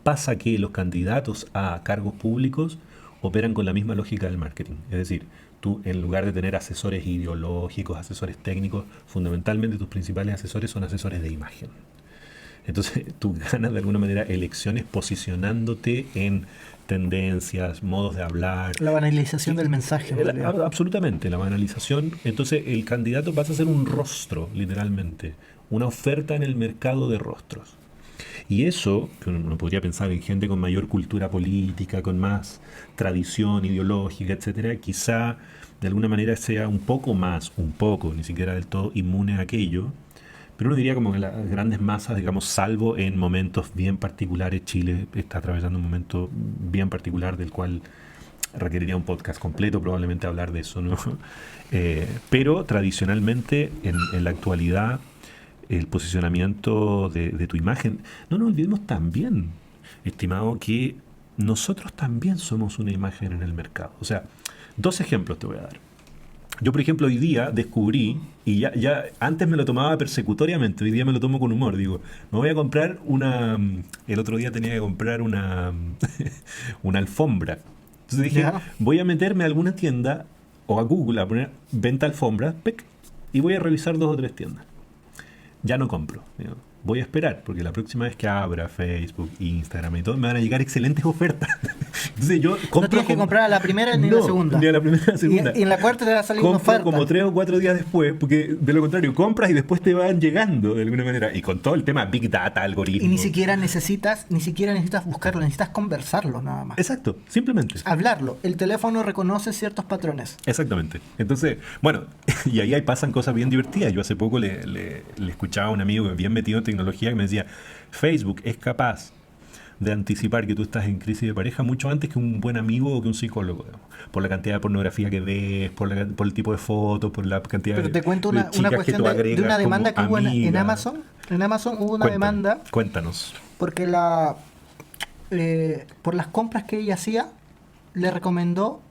pasa que los candidatos a cargos públicos operan con la misma lógica del marketing. Es decir, tú, en lugar de tener asesores ideológicos, asesores técnicos, fundamentalmente tus principales asesores son asesores de imagen. Entonces, tú ganas de alguna manera elecciones posicionándote en tendencias, modos de hablar. La banalización del mensaje. Absolutamente, la banalización. Entonces, el candidato pasa a ser un rostro, literalmente, una oferta en el mercado de rostros. Y eso, que uno podría pensar en gente con mayor cultura política, con más tradición ideológica, etcétera, quizá de alguna manera sea un poco, ni siquiera del todo inmune a aquello. Pero uno diría como que las grandes masas, digamos, salvo en momentos bien particulares, Chile está atravesando un momento bien particular del cual requeriría un podcast completo probablemente hablar de eso, ¿no? Pero tradicionalmente, en la actualidad, el posicionamiento de tu imagen, no nos olvidemos también, estimado, que nosotros también somos una imagen en el mercado. O sea, 2 ejemplos te voy a dar. Yo, por ejemplo, hoy día descubrí, y ya antes me lo tomaba persecutoriamente, hoy día me lo tomo con humor, digo, me voy a comprar el otro día tenía que comprar una alfombra. Entonces dije, voy a meterme a alguna tienda o a Google a poner venta alfombras, y voy a revisar 2 o 3 tiendas. Ya no compro, digo. Voy a esperar, porque la próxima vez que abra Facebook, Instagram y todo, me van a llegar excelentes ofertas. Entonces yo compro. No tienes que comprar a la primera ni a la segunda. Ni a la primera ni a la segunda. Y en la cuarta te va a salir una oferta. Como 3 o 4 días después, porque de lo contrario, compras y después te van llegando de alguna manera. Y con todo el tema Big Data, algoritmos. Y ni siquiera necesitas buscarlo, necesitas conversarlo nada más. Exacto, simplemente. Hablarlo. El teléfono reconoce ciertos patrones. Exactamente. Entonces, bueno, y ahí pasan cosas bien divertidas. Yo hace poco le escuchaba a un amigo bien metido en tecnología que me decía, Facebook es capaz de anticipar que tú estás en crisis de pareja mucho antes que un buen amigo o que un psicólogo, digamos, por la cantidad de pornografía que ves, por el tipo de fotos, por la cantidad Pero te cuento una cuestión de una demanda que hubo en Amazon. En Amazon hubo una demanda. Cuéntanos. Porque por las compras que ella hacía, le recomendó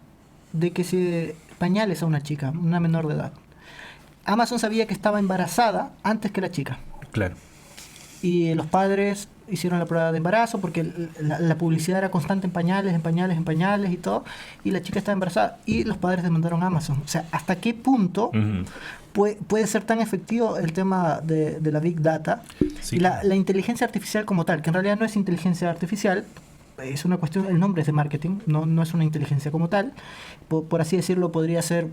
de que se pañales a una chica, una menor de edad. Amazon sabía que estaba embarazada antes que la chica. Claro. Y los padres hicieron la prueba de embarazo porque la publicidad era constante en pañales y todo, y la chica estaba embarazada y los padres demandaron a Amazon. O sea, ¿hasta qué punto puede ser tan efectivo el tema de la Big Data? Sí. Y la inteligencia artificial como tal, que en realidad no es inteligencia artificial, es una cuestión, el nombre es de marketing, no es una inteligencia como tal, por así decirlo, podría ser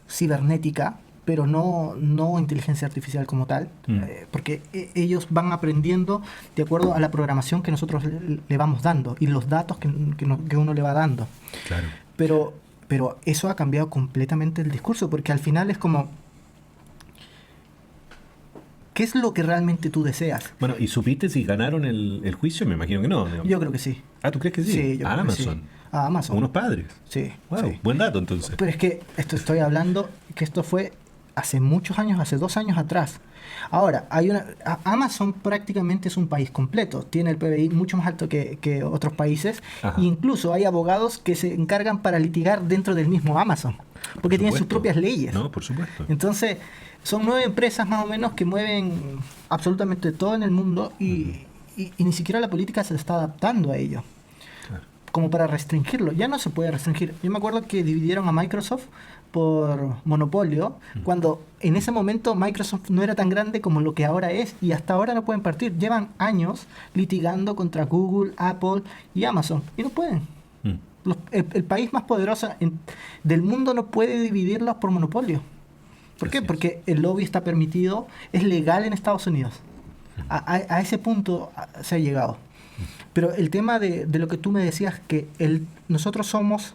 cibernética, pero no inteligencia artificial como tal, porque ellos van aprendiendo de acuerdo a la programación que nosotros le vamos dando y los datos que uno le va dando. Claro. Pero eso ha cambiado completamente el discurso, porque al final es como, ¿qué es lo que realmente tú deseas? Bueno, ¿y supiste si ganaron el juicio? Me imagino que no. Digamos. Yo creo que sí. Ah, ¿tú crees que sí? Sí, yo a creo Amazon. Que sí. A Amazon. ¿Unos padres? Sí. Wow, sí. buen dato entonces. Pero es que estoy hablando que esto fue hace muchos años, hace 2 años atrás. Ahora, Amazon prácticamente es un país completo, tiene el PBI mucho más alto que otros países, Ajá. e incluso hay abogados que se encargan para litigar dentro del mismo Amazon, porque tienen sus Supuesto. propias leyes. No, por supuesto. Entonces, son 9 empresas más o menos que mueven absolutamente todo en el mundo y ni siquiera la política se está adaptando a ello, Claro. como para restringirlo. Ya no se puede restringir. Yo me acuerdo que dividieron a Microsoft por monopolio, cuando en ese momento Microsoft no era tan grande como lo que ahora es, y hasta ahora no pueden partir. Llevan años litigando contra Google, Apple y Amazon, y no pueden. Mm. El país más poderoso del mundo no puede dividirlos por monopolio. ¿Por qué? Así es. Porque el lobby está permitido, es legal en Estados Unidos. A ese punto se ha llegado. Pero el tema de lo que tú me decías, que nosotros somos,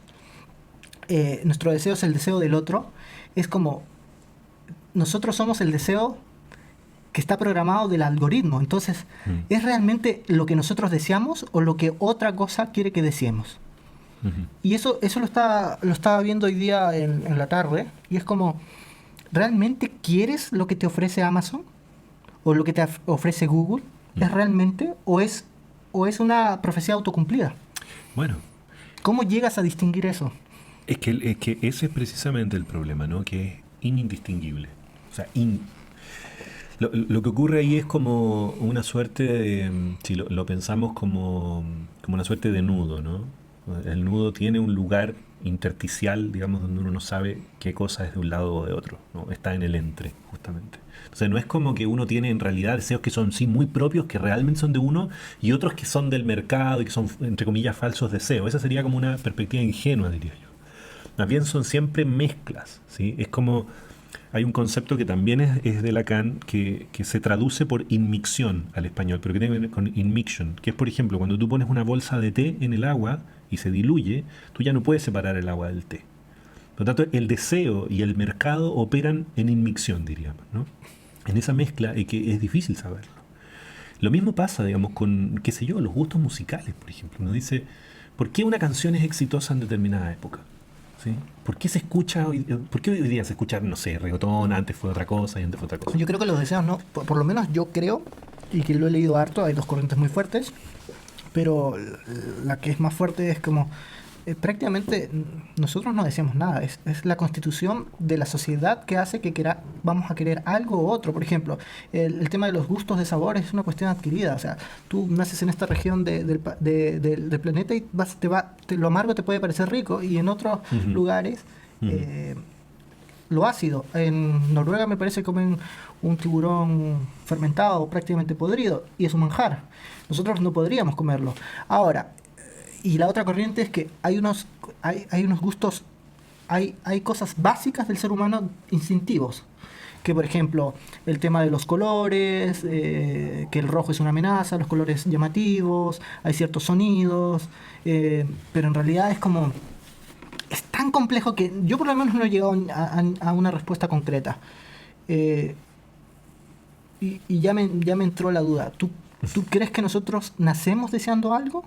nuestro deseo es el deseo del otro, es como, nosotros somos el deseo que está programado del algoritmo. Entonces, ¿es realmente lo que nosotros deseamos o lo que otra cosa quiere que deseemos? Ujú. Y eso lo estaba viendo hoy día en la tarde, y es como, ¿realmente quieres lo que te ofrece Amazon? ¿O lo que te ofrece Google? ¿Es realmente? ¿O es una profecía autocumplida? Bueno, ¿Cómo llegas a distinguir eso? es que ese es precisamente el problema, ¿no? Que es indistinguible. O sea, lo que ocurre ahí es como una suerte de, si lo pensamos como una suerte de nudo, ¿no? El nudo tiene un lugar intersticial, digamos, donde uno no sabe qué cosa es de un lado o de otro, ¿no? Está en el entre, justamente. Entonces no es como que uno tiene en realidad deseos que son sí muy propios, que realmente son de uno, y otros que son del mercado y que son, entre comillas, falsos deseos. Esa sería como una perspectiva ingenua, diría yo. Más bien son siempre mezclas, ¿sí? Es como, hay un concepto que también es de Lacan, que se traduce por inmicción al español, pero que tiene que ver con inmiction, que es, por ejemplo, cuando tú pones una bolsa de té en el agua y se diluye, tú ya no puedes separar el agua del té. Por lo tanto, el deseo y el mercado operan en inmicción, diríamos, ¿no? En esa mezcla que es difícil saberlo. Lo mismo pasa, digamos, con, qué sé yo, los gustos musicales, por ejemplo. Uno dice, ¿por qué una canción es exitosa en determinada época? ¿Sí? ¿Por qué por qué hoy día se escucha, no sé, reggaetón, antes fue otra cosa y antes fue otra cosa? Yo creo que los deseos no, por lo menos yo creo, y que lo he leído harto, hay dos corrientes muy fuertes, pero la que es más fuerte es como, prácticamente nosotros no deseamos nada, es la constitución de la sociedad que hace que vamos a querer algo u otro. Por ejemplo, el tema de los gustos de sabor es una cuestión adquirida. O sea, tú naces en esta región del planeta y lo amargo te puede parecer rico, y en otros lugares lo ácido. En Noruega me parece que comen un tiburón fermentado prácticamente podrido, y es un manjar. Nosotros no podríamos comerlo. Ahora, y la otra corriente es que hay unos gustos, hay cosas básicas del ser humano instintivos. Que por ejemplo, el tema de los colores, que el rojo es una amenaza, los colores llamativos, hay ciertos sonidos, pero en realidad es tan complejo que yo por lo menos no he llegado a una respuesta concreta. Y ya me entró la duda. ¿Tú crees que nosotros nacemos deseando algo?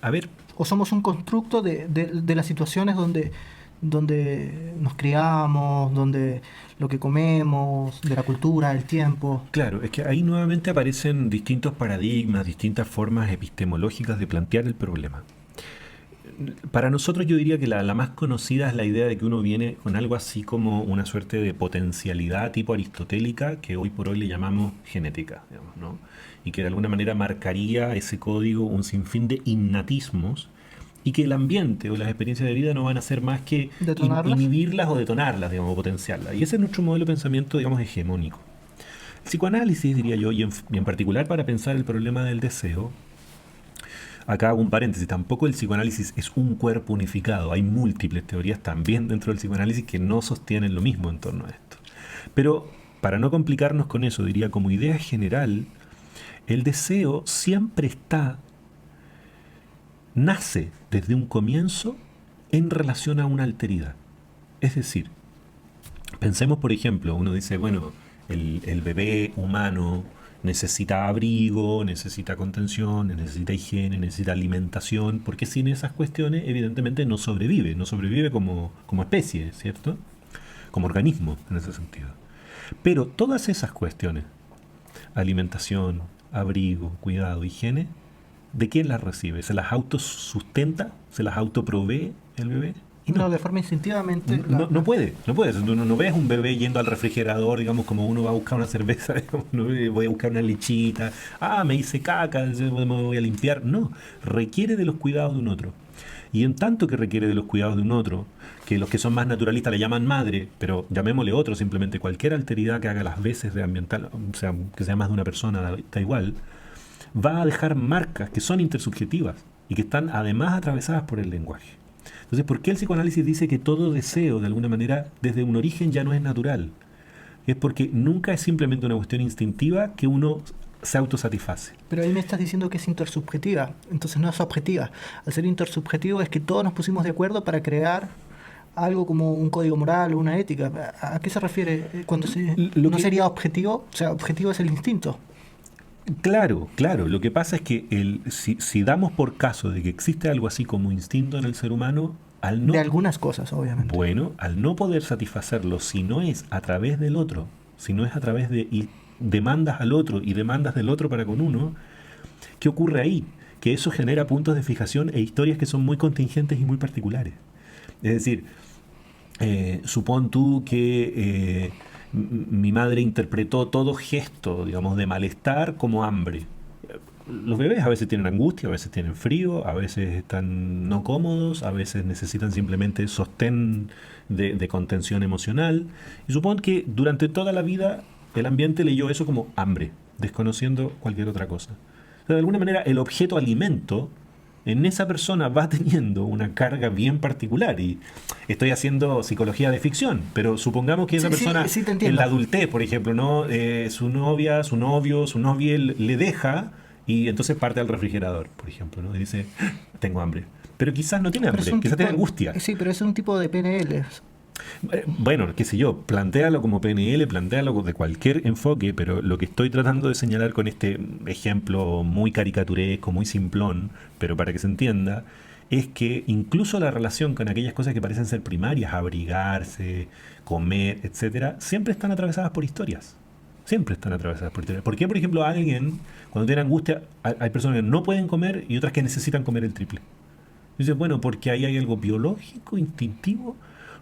A ver, ¿O somos un constructo de las situaciones donde nos criamos, donde lo que comemos, de la cultura, el tiempo? claro, es que ahí nuevamente aparecen distintos paradigmas, distintas formas epistemológicas de plantear el problema. Para nosotros yo diría que la más conocida es la idea de que uno viene con algo así como una suerte de potencialidad tipo aristotélica, que hoy por hoy le llamamos genética, digamos, ¿no? Y que de alguna manera marcaría ese código un sinfín de innatismos, y que el ambiente o las experiencias de vida no van a hacer más que ¿Detonarlas? inhibirlas o detonarlas, digamos, o potenciarlas. Y ese es nuestro modelo de pensamiento, digamos, hegemónico. El psicoanálisis, diría yo, y en particular para pensar el problema del deseo, acá hago un paréntesis, tampoco el psicoanálisis es un cuerpo unificado, hay múltiples teorías también dentro del psicoanálisis que no sostienen lo mismo en torno a esto. Pero para no complicarnos con eso, diría como idea general, el deseo siempre nace desde un comienzo en relación a una alteridad. Es decir, pensemos por ejemplo, uno dice, bueno, el bebé humano necesita abrigo, necesita contención, necesita higiene, necesita alimentación, porque sin esas cuestiones evidentemente no sobrevive como especie, ¿cierto? como organismo en ese sentido. Pero todas esas cuestiones, alimentación, abrigo, cuidado, higiene, ¿de quién las recibe? ¿Se las autosustenta? ¿Se las autoprovee el bebé? Y No, de forma instintivamente. no puede. Tú no ves un bebé yendo al refrigerador, digamos, como uno va a buscar una cerveza, digamos, no voy a buscar una lechita, me hice caca, me voy a limpiar. No, requiere de los cuidados de un otro. Y en tanto que requiere de los cuidados de un otro, que los que son más naturalistas le llaman madre, pero llamémosle otro, simplemente cualquier alteridad que haga las veces de ambiental, o sea, que sea más de una persona, da igual, va a dejar marcas que son intersubjetivas y que están además atravesadas por el lenguaje. Entonces, ¿por qué el psicoanálisis dice que todo deseo, de alguna manera, desde un origen ya no es natural? Es porque nunca es simplemente una cuestión instintiva que uno se autosatisface. Pero ahí me estás diciendo que es intersubjetiva, entonces no es objetiva. Al ser intersubjetivo es que todos nos pusimos de acuerdo para crear algo como un código moral o una ética. ¿A qué se refiere cuando no sería objetivo? O sea, objetivo es el instinto. Claro. Lo que pasa es que si damos por caso de que existe algo así como instinto en el ser humano, de algunas cosas, obviamente. Bueno, al no poder satisfacerlo, si no es a través del otro, si no es a través de demandas al otro y demandas del otro para con uno, ¿qué ocurre ahí? Que eso genera puntos de fijación e historias que son muy contingentes y muy particulares. Es decir, supón tú que mi madre interpretó todo gesto, digamos, de malestar como hambre. Los bebés a veces tienen angustia, a veces tienen frío, a veces están no cómodos, a veces necesitan simplemente sostén de contención emocional. Y supón que durante toda la vida el ambiente leyó eso como hambre, desconociendo cualquier otra cosa. O sea, de alguna manera el objeto alimento en esa persona va teniendo una carga bien particular. Y estoy haciendo psicología de ficción, pero supongamos que esa persona en la adultez, por ejemplo, ¿no? Su novia, su novio, su novia le deja y entonces parte al refrigerador, por ejemplo, ¿no? Y dice, tengo hambre. Pero quizás no tiene hambre, quizás tiene angustia. Sí, pero es un tipo de PNL. Bueno, qué sé yo, plantéalo como PNL, plantéalo de cualquier enfoque, pero lo que estoy tratando de señalar con este ejemplo muy caricaturesco, muy simplón, pero para que se entienda, es que incluso la relación con aquellas cosas que parecen ser primarias, abrigarse, comer, etcétera, siempre están atravesadas por historias. Siempre están atravesadas por historias. ¿Por qué, por ejemplo, alguien, cuando tiene angustia, hay personas que no pueden comer y otras que necesitan comer el triple? Dices, bueno, porque ahí hay algo biológico, instintivo.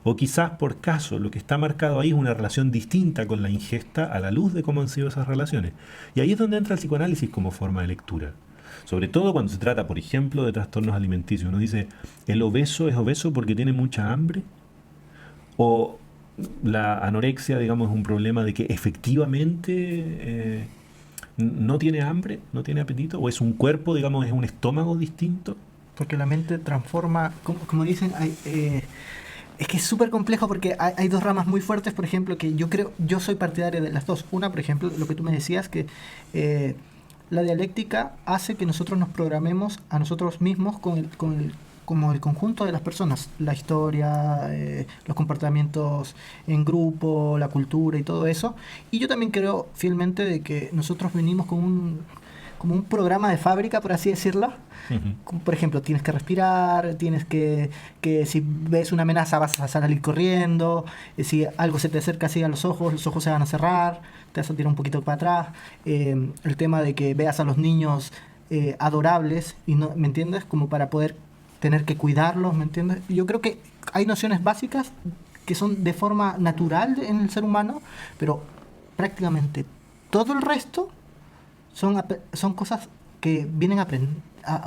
O quizás por caso lo que está marcado ahí es una relación distinta con la ingesta a la luz de cómo han sido esas relaciones. Y ahí es donde entra el psicoanálisis como forma de lectura. Sobre todo cuando se trata, por ejemplo, de trastornos alimenticios. Uno dice, ¿el obeso es obeso porque tiene mucha hambre? ¿O la anorexia, digamos, es un problema de que efectivamente no tiene hambre, no tiene apetito? ¿O es un cuerpo, digamos, es un estómago distinto? Porque la mente transforma, como dicen, es que es súper complejo porque hay dos ramas muy fuertes, por ejemplo, que yo soy partidario de las dos. Una, por ejemplo, lo que tú me decías, que la dialéctica hace que nosotros nos programemos a nosotros mismos como el conjunto de las personas, la historia, los comportamientos en grupo, la cultura y todo eso. Y yo también creo fielmente de que nosotros venimos como un programa de fábrica, por así decirlo. Uh-huh. Por ejemplo, tienes que respirar, tienes que si ves una amenaza vas a salir corriendo, si algo se te acerca así a los ojos se van a cerrar, te vas a tirar un poquito para atrás. El tema de que veas a los niños adorables, y no, ¿me entiendes? Como para poder tener que cuidarlos, ¿me entiendes? Yo creo que hay nociones básicas que son de forma natural en el ser humano, pero prácticamente todo el resto son cosas que vienen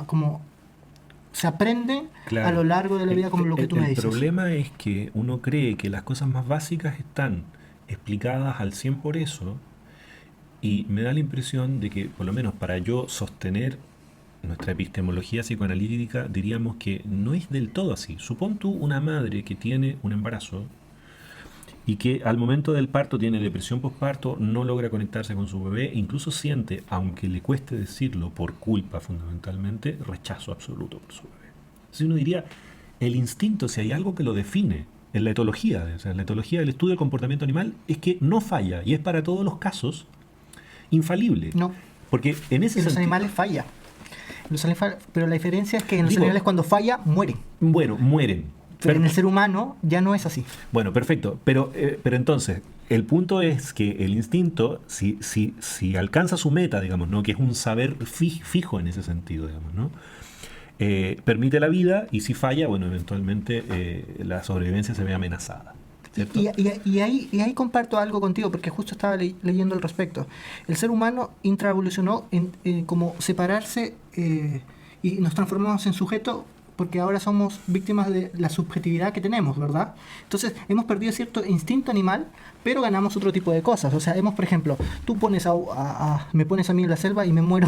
como se aprenden, claro, a lo largo de la vida, como lo que tú me dices. El problema es que uno cree que las cosas más básicas están explicadas al 100 por eso, y me da la impresión de que, por lo menos para yo sostener nuestra epistemología psicoanalítica, diríamos que no es del todo así. Supón tú una madre que tiene un embarazo y que al momento del parto tiene depresión postparto, no logra conectarse con su bebé, incluso siente, aunque le cueste decirlo por culpa fundamentalmente, rechazo absoluto por su bebé. Entonces uno diría, el instinto, si hay algo que lo define en la etología, o sea, en la etología del estudio del comportamiento animal, es que no falla y es para todos los casos infalible. No, porque en ese los animales falla. Pero la diferencia es que en los animales cuando falla, mueren. Bueno, mueren. Pero en el ser humano ya no es así. Bueno, perfecto. Pero entonces, el punto es que el instinto, si alcanza su meta, digamos, ¿no? Que es un saber fijo en ese sentido, digamos, ¿no? Permite la vida, y si falla, bueno, eventualmente la sobrevivencia se ve amenazada. ¿Cierto? Y ahí comparto algo contigo, porque justo estaba leyendo al respecto. El ser humano intraevolucionó en como separarse, y nos transformamos en sujeto porque ahora somos víctimas de la subjetividad que tenemos, ¿verdad? Entonces hemos perdido cierto instinto animal, pero ganamos otro tipo de cosas. O sea, por ejemplo, tú me pones a mí en la selva y me muero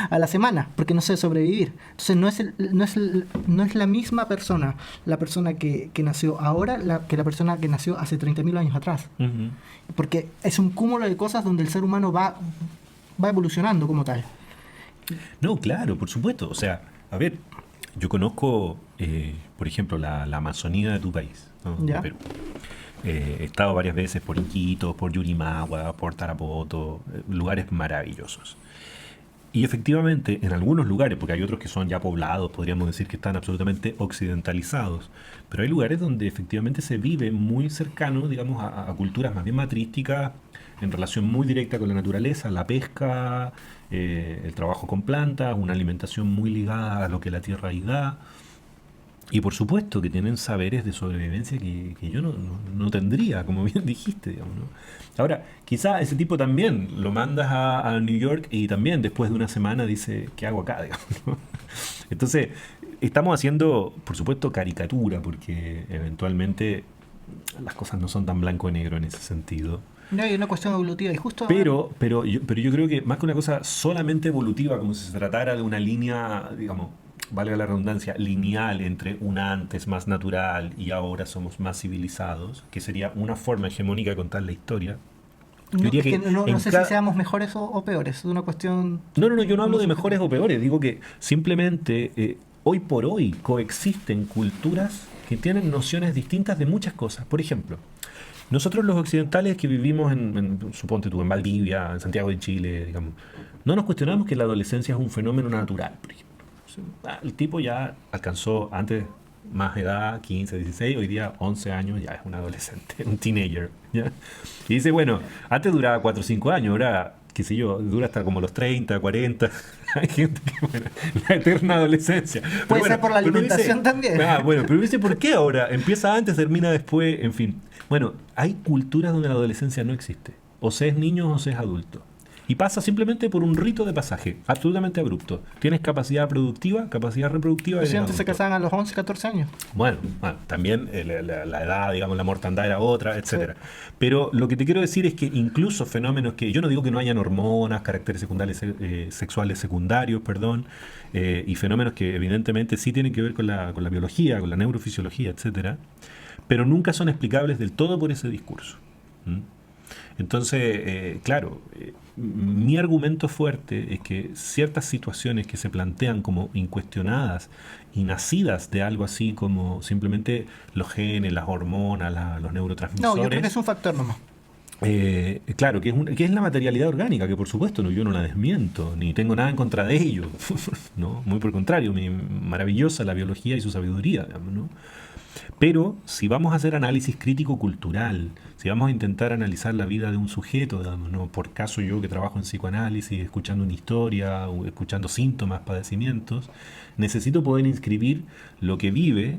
a la semana, porque no sé sobrevivir. Entonces no es la misma persona, la persona que nació ahora, que la persona que nació hace 30.000 años atrás. Uh-huh. Porque es un cúmulo de cosas donde el ser humano va evolucionando como tal. No, claro, por supuesto. O sea, a ver, yo conozco, por ejemplo, la Amazonía de tu país, ¿no? De Perú. He estado varias veces por Iquitos, por Yurimaguas, por Tarapoto, lugares maravillosos. Y efectivamente, en algunos lugares, porque hay otros que son ya poblados, podríamos decir que están absolutamente occidentalizados, pero hay lugares donde efectivamente se vive muy cercano, digamos, a culturas más bien matrísticas, en relación muy directa con la naturaleza, la pesca, el trabajo con plantas, una alimentación muy ligada a lo que la tierra ahí da. Y por supuesto que tienen saberes de sobrevivencia que yo no tendría, como bien dijiste, digamos, ¿no? Ahora, quizá ese tipo también lo mandas a New York y también después de una semana dice, ¿qué hago acá? Digamos, ¿no? Entonces, estamos haciendo, por supuesto, caricatura, porque eventualmente las cosas no son tan blanco y negro en ese sentido. No, hay una cuestión evolutiva y justo... Pero yo creo que más que una cosa solamente evolutiva, como si se tratara de una línea, digamos, valga la redundancia, lineal entre un antes más natural y ahora somos más civilizados, que sería una forma hegemónica de contar la historia. Yo diría que no sé si seamos mejores o peores, es una cuestión... No, yo no hablo de mejores o peores, digo que simplemente hoy por hoy coexisten culturas que tienen nociones distintas de muchas cosas. Por ejemplo, nosotros los occidentales que vivimos suponte tú, en Valdivia, en Santiago de Chile, digamos, no nos cuestionamos que la adolescencia es un fenómeno natural, por ejemplo. El tipo ya alcanzó antes más edad, 15, 16, hoy día 11 años, ya es un adolescente, un teenager, ¿ya? Y dice, bueno, antes duraba 4 o 5 años, ahora, qué sé yo, dura hasta como los 30, 40. Hay gente que, bueno, la eterna adolescencia. Puede ser por la alimentación también. Bueno, pero dice, ¿por qué ahora? Empieza antes, termina después, en fin. Bueno, hay culturas donde la adolescencia no existe. O se es niño o se es adulto. Y pasa simplemente por un rito de pasaje, absolutamente abrupto. Tienes capacidad productiva, capacidad reproductiva. Pues antes se casaban a los 11, 14 años. Bueno, también la edad, digamos, la mortandad era otra, etcétera. Sí. Pero lo que te quiero decir es que incluso fenómenos que, yo no digo que no hayan hormonas, caracteres secundarios, sexuales secundarios, y fenómenos que evidentemente sí tienen que ver con la biología, con la neurofisiología, etcétera, pero nunca son explicables del todo por ese discurso. Entonces, claro, mi argumento fuerte es que ciertas situaciones que se plantean como incuestionadas y nacidas de algo así como simplemente los genes, las hormonas, los neurotransmisores... No, yo creo que es un factor nomás. Claro, que es la materialidad orgánica, que por supuesto yo no la desmiento, ni tengo nada en contra de ello, ¿no? Muy por el contrario, maravillosa la biología y su sabiduría, digamos, ¿no? Pero si vamos a hacer análisis crítico-cultural, si vamos a intentar analizar la vida de un sujeto, digamos, ¿no? Por caso yo que trabajo en psicoanálisis, escuchando una historia, o escuchando síntomas, padecimientos, necesito poder inscribir lo que vive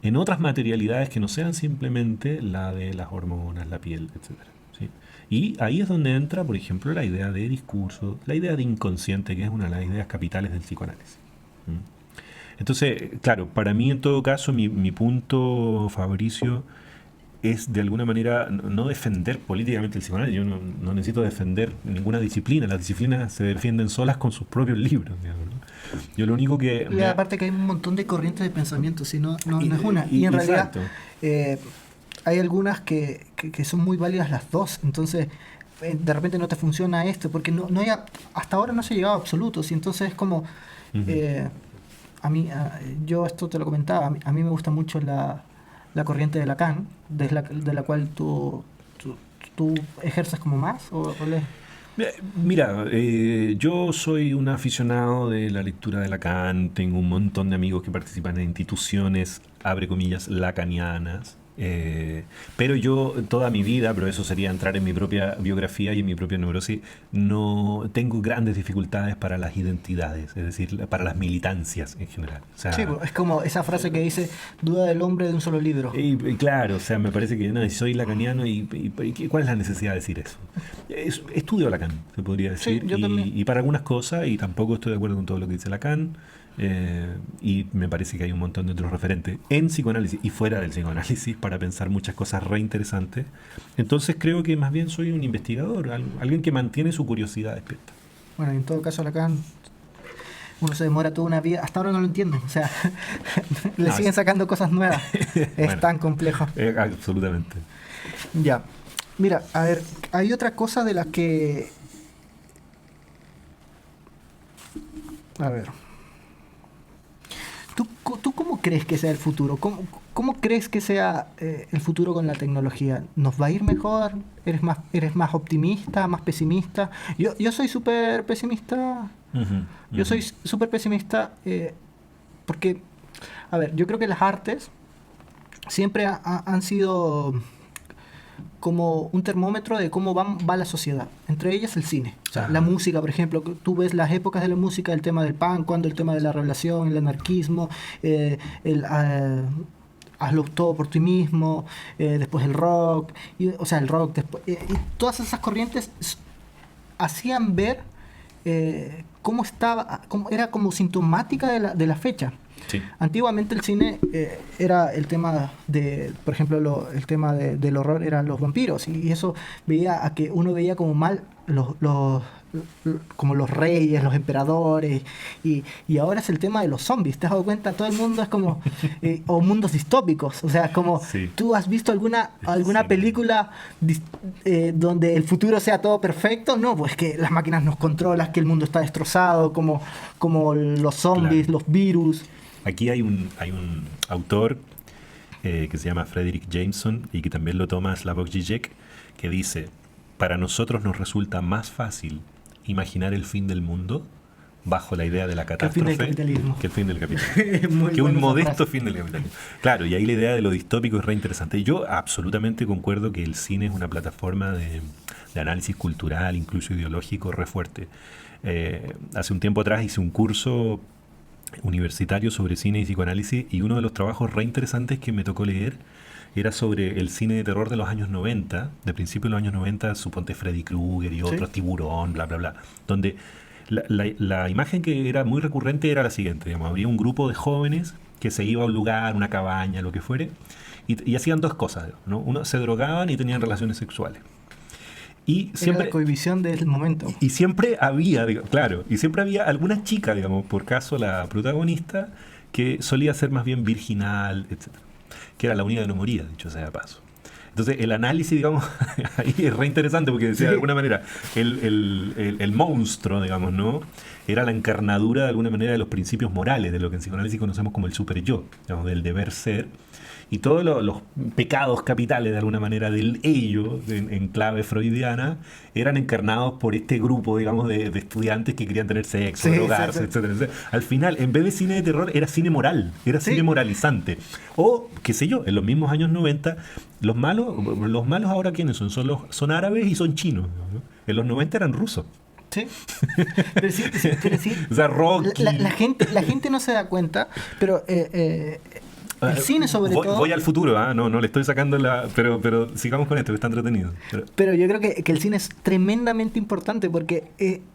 en otras materialidades que no sean simplemente la de las hormonas, la piel, etcétera, ¿sí? Y ahí es donde entra, por ejemplo, la idea de discurso, la idea de inconsciente, que es una de las ideas capitales del psicoanálisis. Entonces, claro, para mí en todo caso mi punto, Fabricio, es de alguna manera no defender políticamente el psicoanálisis. Yo no necesito defender ninguna disciplina. Las disciplinas se defienden solas con sus propios libros, digamos, ¿no? Yo lo único que... Y aparte que hay un montón de corrientes de pensamiento, si no es una. Y en realidad hay algunas que son muy válidas las dos. Entonces, de repente no te funciona esto, porque no hay, hasta ahora no se ha llegado a absolutos. Y entonces es como... a mí, yo esto te lo comentaba, a mí me gusta mucho la corriente de Lacan, de la cual tú ejerces como más, o lees. Mira, yo soy un aficionado de la lectura de Lacan, tengo un montón de amigos que participan en instituciones abre comillas, lacanianas. Pero yo toda mi vida, pero eso sería entrar en mi propia biografía y en mi propia neurosis, no tengo grandes dificultades para las identidades, es decir, para las militancias en general. O sea, Sí, es como esa frase que dice, duda del hombre de un solo libro. y claro, o sea, me parece que no, soy lacaniano ¿cuál es la necesidad de decir eso? Estudio Lacan, se podría decir, Sí, yo también. y para algunas cosas, y tampoco estoy de acuerdo con todo lo que dice Lacan. Y me parece que hay un montón de otros referentes en psicoanálisis y fuera del psicoanálisis para pensar muchas cosas re interesantes. Entonces creo que más bien soy un investigador, alguien que mantiene su curiosidad despierta. Bueno, en todo caso, Lacan, uno se demora toda una vida, hasta ahora no lo entienden, o sea, le No, siguen sacando cosas nuevas, es Bueno, tan complejo. absolutamente. Ya, mira, a ver, hay otra cosa de la que... A ver... ¿Tú cómo crees que sea el futuro? ¿Cómo crees que sea el futuro con la tecnología? ¿Nos va a ir mejor? ¿Eres más optimista, más pesimista? Yo soy súper pesimista. Ujú, Yo ujú. soy súper pesimista porque, a ver, yo creo que las artes siempre han sido como un termómetro de cómo va la sociedad, entre ellas el cine. O sea, Ajá. la música, por ejemplo, tú ves las épocas de la música, el tema del punk, cuando el tema de la revelación, el anarquismo, hazlo todo por ti mismo, después el rock, o sea, el rock, después, y todas esas corrientes hacían ver cómo estaba, era como sintomática de la fecha. Sí. Antiguamente el cine era el tema de, por ejemplo, el tema del horror eran los vampiros y eso veía a que uno veía como mal como los reyes, los emperadores y ahora es el tema de los zombies. ¿Te has dado cuenta? Todo el mundo es como o mundos distópicos. O sea, como Sí. ¿tú has visto alguna Sí. película donde el futuro sea todo perfecto? No, pues que las máquinas nos controlan, que el mundo está destrozado, como los zombies, Claro. los virus. Aquí hay un autor que se llama Frederick Jameson y que también lo toma Slavoj Žižek, que dice, para nosotros nos resulta más fácil imaginar el fin del mundo bajo la idea de la Que el fin catástrofe del capitalismo. que el fin del capitalismo. Es muy Que un buena esa modesto frase. fin del capitalismo. Claro, y ahí la idea de lo distópico es re interesante. Yo absolutamente concuerdo que el cine es una plataforma de análisis cultural, incluso ideológico, re fuerte. Hace un tiempo atrás hice un curso universitario sobre cine y psicoanálisis y uno de los trabajos re interesantes que me tocó leer era sobre el cine de terror de los años 90, de principios de los años 90, suponte Freddy Krueger y otros, Sí. Tiburón, bla, bla, bla, donde la imagen que era muy recurrente era la siguiente, digamos, habría un grupo de jóvenes que se iba a un lugar, una cabaña, lo que fuere, y hacían dos cosas, ¿no? Uno, se drogaban y tenían relaciones sexuales. Y Era siempre, la cohibición del momento. y siempre había, claro, y siempre había alguna chica, digamos, por caso la protagonista, que solía ser más bien virginal, etcétera, que era la única que no moría, dicho sea de paso. Entonces, el análisis, digamos, ahí es re interesante porque decía Sí. de alguna manera, el monstruo, digamos, ¿no? Era la encarnadura de alguna manera de los principios morales, de lo que en psicoanálisis conocemos como el super yo, digamos, del deber ser. Y todos los pecados capitales, de alguna manera, del ello, en clave freudiana, eran encarnados por este grupo, digamos, de estudiantes que querían tener sexo, Sí, drogarse, sí, sí. etcétera, etcétera. Al final, en vez de cine de terror, era cine moral, era Sí. cine moralizante. O, qué sé yo, en los mismos años 90, los malos ahora, ¿quiénes son? Son árabes y son chinos, ¿no? En los 90 eran rusos. Sí. Pero sí, O sea, Rocky. la gente no se da cuenta, pero el cine sobre todo... Voy al futuro, ¿ah? No le estoy sacando la... Pero sigamos con esto, que está entretenido. Pero yo creo que el cine es tremendamente importante porque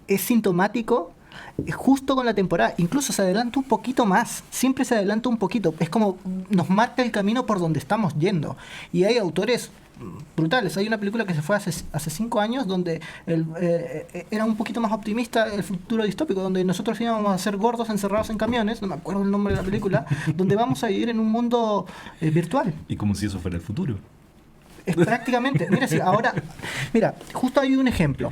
es sintomático justo con la temporada. Incluso se adelanta un poquito más. Siempre se adelanta un poquito. Es como nos marca el camino por donde estamos yendo. Y hay autores brutales. Hay una película que se fue hace 5 años donde era un poquito más optimista el futuro distópico, donde nosotros íbamos a ser gordos encerrados en camiones, no me acuerdo el nombre de la película, donde vamos a vivir en un mundo virtual. Y como si eso fuera el futuro. Es prácticamente, mira, justo hay un ejemplo.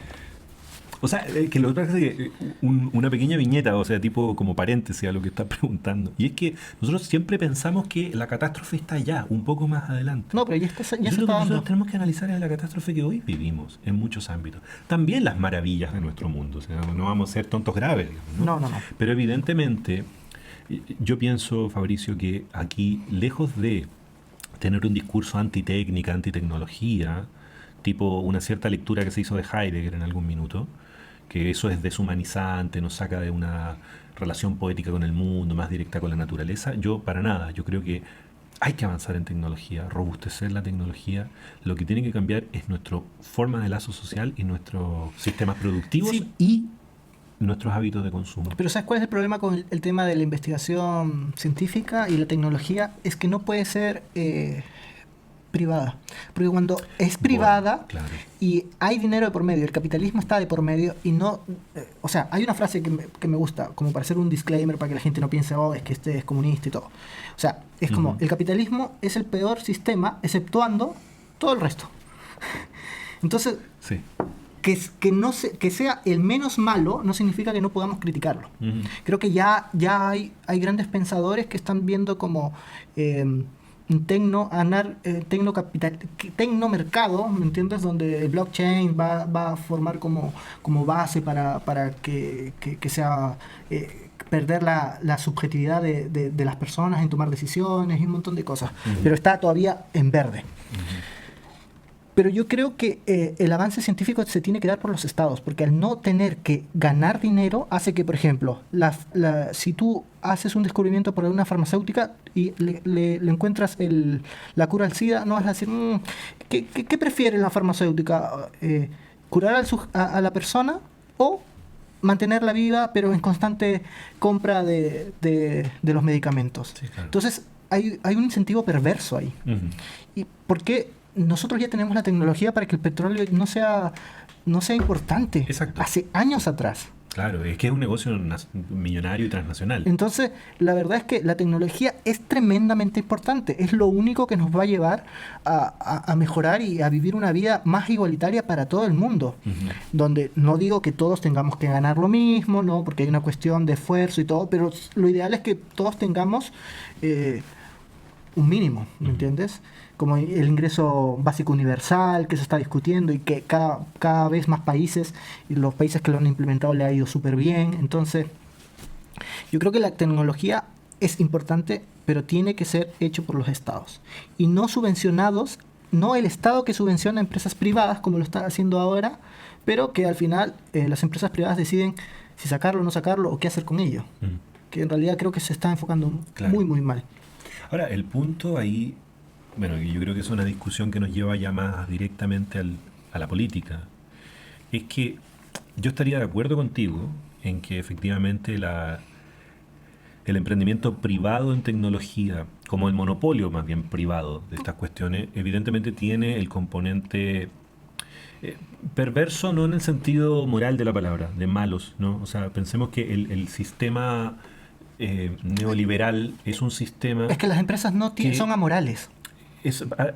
O sea, que lo que pasa es que una pequeña viñeta, o sea, tipo como paréntesis a lo que estás preguntando. Y es que nosotros siempre pensamos que la catástrofe está allá, un poco más adelante. No, pero ya se Yo está creo que dando. nosotros tenemos que analizar la catástrofe que hoy vivimos en muchos ámbitos. También las maravillas de nuestro mundo. O sea, no vamos a ser tontos graves, digamos, ¿no? No. Pero evidentemente Yo pienso, Fabricio, que aquí, lejos de tener un discurso antitécnica, antitecnología, tipo una cierta lectura que se hizo de Heidegger en algún minuto, que eso es deshumanizante, nos saca de una relación poética con el mundo, más directa con la naturaleza, yo para nada, yo creo que hay que avanzar en tecnología, robustecer la tecnología. Lo que tiene que cambiar es nuestra forma de lazo social y nuestros sistemas productivos Sí. y nuestros hábitos de consumo. Pero ¿sabes cuál es el problema con el tema de la investigación científica y la tecnología? Es que no puede ser privada. Porque cuando es privada, Bueno, claro. y hay dinero de por medio, el capitalismo está de por medio y no... o sea, hay una frase que me gusta, como para hacer un disclaimer para que la gente no piense, oh, es que este es comunista y todo. O sea, es como, Ujú. el capitalismo es el peor sistema, exceptuando todo el resto. Entonces, Sí. que sea el menos malo no significa que no podamos criticarlo. Ujú. Creo que ya hay grandes pensadores que están viendo como un tecnomercado, ¿me entiendes? Donde el blockchain va a formar como base para que sea perder la subjetividad de las personas en tomar decisiones y un montón de cosas. Ujú. Pero está todavía en verde. Ujú. Pero yo creo que el avance científico se tiene que dar por los estados, porque al no tener que ganar dinero hace que, por ejemplo, si tú haces un descubrimiento por una farmacéutica y le encuentras la cura al SIDA, no vas a decir, ¿qué prefiere la farmacéutica? ¿Curar a la persona o mantenerla viva pero en constante compra de los medicamentos? Sí, claro. Entonces hay un incentivo perverso ahí. Ujú. ¿Y por qué nosotros ya tenemos la tecnología para que el petróleo no sea importante? Exacto. Hace años atrás. Claro, es que es un negocio millonario y transnacional. Entonces, la verdad es que la tecnología es tremendamente importante. Es lo único que nos va a llevar a mejorar y a vivir una vida más igualitaria para todo el mundo. Ujú. Donde no digo que todos tengamos que ganar lo mismo, ¿no? Porque hay una cuestión de esfuerzo y todo, pero lo ideal es que todos tengamos un mínimo, ¿me entiendes? Como el ingreso básico universal que se está discutiendo y que cada vez más países, y los países que lo han implementado le ha ido súper bien. Entonces, yo creo que la tecnología es importante, pero tiene que ser hecho por los estados y no subvencionados, no el estado que subvenciona a empresas privadas como lo está haciendo ahora, pero que al final las empresas privadas deciden si sacarlo o no sacarlo o qué hacer con ello, Ujú. que en realidad creo que se está enfocando Claro. muy, muy mal. Ahora, el punto ahí, bueno, y yo creo que es una discusión que nos lleva ya más directamente a la política, es que yo estaría de acuerdo contigo en que efectivamente el emprendimiento privado en tecnología, como el monopolio más bien privado de estas cuestiones, evidentemente tiene el componente perverso, no en el sentido moral de la palabra, de malos, ¿no? O sea, pensemos que el sistema neoliberal es un sistema Es que las empresas son amorales.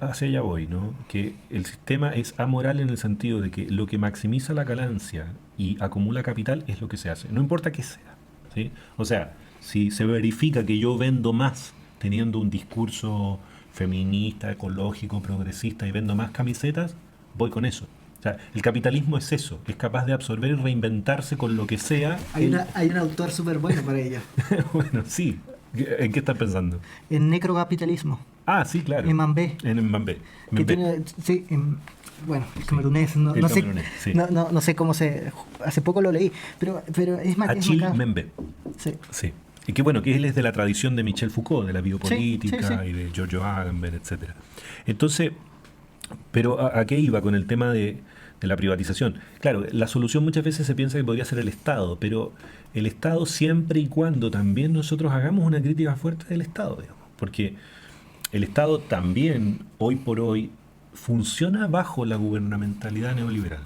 hacia allá voy, ¿no? Que el sistema es amoral en el sentido de que lo que maximiza la ganancia y acumula capital es lo que se hace, no importa qué sea, ¿sí? O sea, si se verifica que yo vendo más teniendo un discurso feminista, ecológico, progresista y vendo más camisetas, voy con eso. O sea, el capitalismo es eso, es capaz de absorber y reinventarse con lo que sea. Hay un autor súper bueno para ello. Bueno, sí. ¿En qué estás pensando? En necrocapitalismo. Ah, sí, claro. En Mambé. En Mambé. Que tiene, sí, bueno, el camerunés, El no sé, camerunés, sí. no sé cómo hace poco lo leí, pero es más Achille Mbembe. Sí. Sí. Y que bueno, que él es de la tradición de Michel Foucault, de la biopolítica Sí, sí. y de Giorgio Agamben, etcétera. Entonces, pero ¿a qué iba con el tema de la privatización? Claro, la solución muchas veces se piensa que podría ser el Estado, pero el Estado siempre y cuando también nosotros hagamos una crítica fuerte del Estado, digamos, porque el Estado también, hoy por hoy, funciona bajo la gubernamentalidad neoliberal,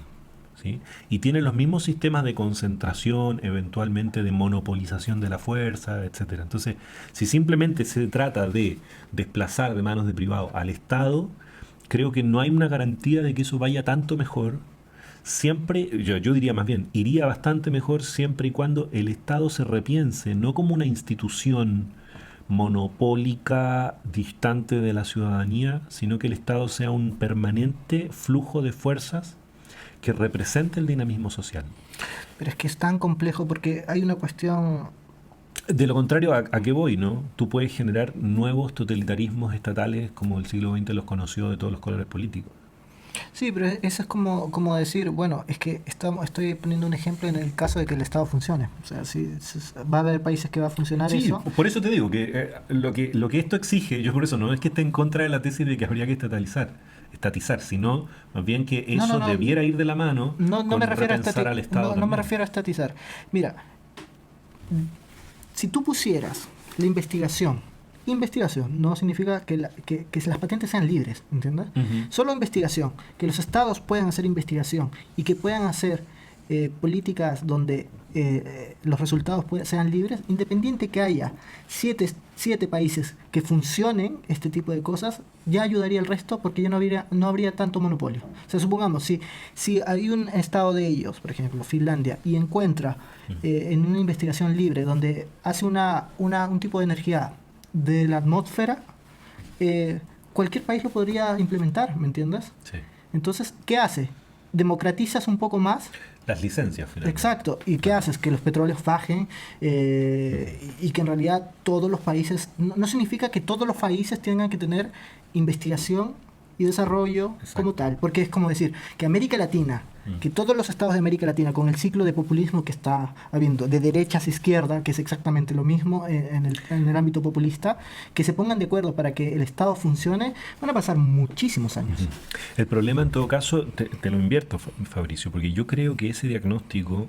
¿sí? Y tiene los mismos sistemas de concentración, eventualmente de monopolización de la fuerza, etcétera. Entonces, si simplemente se trata de desplazar de manos de privado al Estado, creo que no hay una garantía de que eso vaya tanto mejor. Siempre, yo diría más bien, iría bastante mejor siempre y cuando el Estado se repiense, no como una institución monopólica, distante de la ciudadanía, sino que el Estado sea un permanente flujo de fuerzas que represente el dinamismo social. Pero es que es tan complejo porque hay una cuestión De lo contrario, ¿a qué voy, no? Tú puedes generar nuevos totalitarismos estatales como el siglo XX los conoció de todos los colores políticos. Sí, pero eso es como decir, bueno, es que estoy poniendo un ejemplo en el caso de que el Estado funcione. O sea, sí, va a haber países que va a funcionar Sí, eso. por eso te digo que lo que esto exige, yo por eso no es que esté en contra de la tesis de que habría que estatizar, sino más bien que No, no, eso no, debiera ir de la mano no con me refiero a repensar al Estado no me también. refiero a estatizar. Mira, si tú pusieras la investigación no significa que las patentes sean libres, ¿entiendes? Ujú. Solo investigación, que los estados puedan hacer investigación y que puedan hacer políticas donde los resultados sean libres, independiente que haya siete países que funcionen este tipo de cosas, ya ayudaría al resto porque ya no habría tanto monopolio. O sea, supongamos, si hay un estado de ellos, por ejemplo, Finlandia, y encuentra en una investigación libre donde hace un tipo de energía de la atmósfera, cualquier país lo podría implementar, ¿me entiendes? Sí. Entonces, ¿qué hace? Democratizas un poco más. Las licencias, finalmente. Exacto. ¿Y qué haces? Que los petróleos bajen y que en realidad todos los países... No significa que todos los países tengan que tener investigación y desarrollo. Exacto. Como tal. Porque es como decir que América Latina, que todos los estados de América Latina, con el ciclo de populismo que está habiendo, de derecha hacia izquierda, que es exactamente lo mismo en el ámbito populista, que se pongan de acuerdo para que el Estado funcione, van a pasar muchísimos años. El problema, en todo caso, te lo invierto, Fabricio, porque yo creo que ese diagnóstico,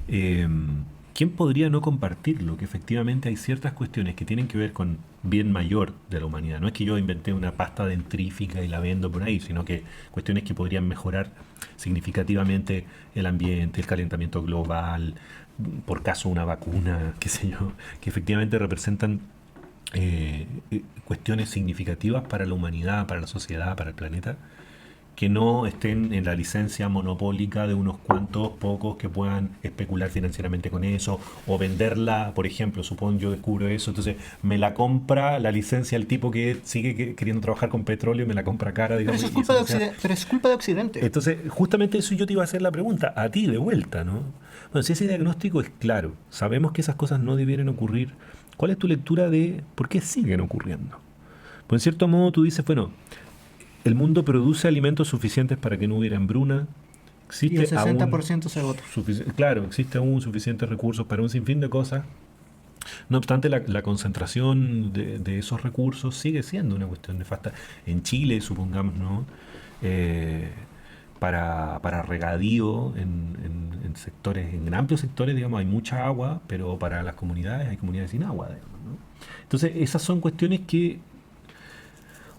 ¿quién podría no compartirlo? Que efectivamente hay ciertas cuestiones que tienen que ver con bien mayor de la humanidad. No es que yo inventé una pasta dentrífica y la vendo por ahí, sino que cuestiones que podrían mejorar significativamente el ambiente, el calentamiento global, por caso una vacuna, qué sé yo, que efectivamente representan cuestiones significativas para la humanidad, para la sociedad, para el planeta, que no estén en la licencia monopólica de unos cuantos pocos que puedan especular financieramente con eso o venderla, por ejemplo, supongo yo descubro eso, entonces me la compra la licencia el tipo que sigue queriendo trabajar con petróleo, me la compra cara, digamos. Pero eso es culpa de Occidente. Entonces, justamente eso yo te iba a hacer la pregunta, a ti de vuelta, ¿no? Bueno, si ese diagnóstico es claro, sabemos que esas cosas no debieran ocurrir, ¿cuál es tu lectura de por qué siguen ocurriendo? Pues en cierto modo tú dices, bueno, el mundo produce alimentos suficientes para que no hubiera hambruna. Y el 60% se agota. Claro, existe aún suficientes recursos para un sinfín de cosas. No obstante, la concentración de esos recursos sigue siendo una cuestión nefasta. En Chile, supongamos, ¿no? Para regadío en sectores, en amplios sectores, digamos, hay mucha agua, pero para las comunidades hay comunidades sin agua, digamos, ¿no? Entonces, esas son cuestiones que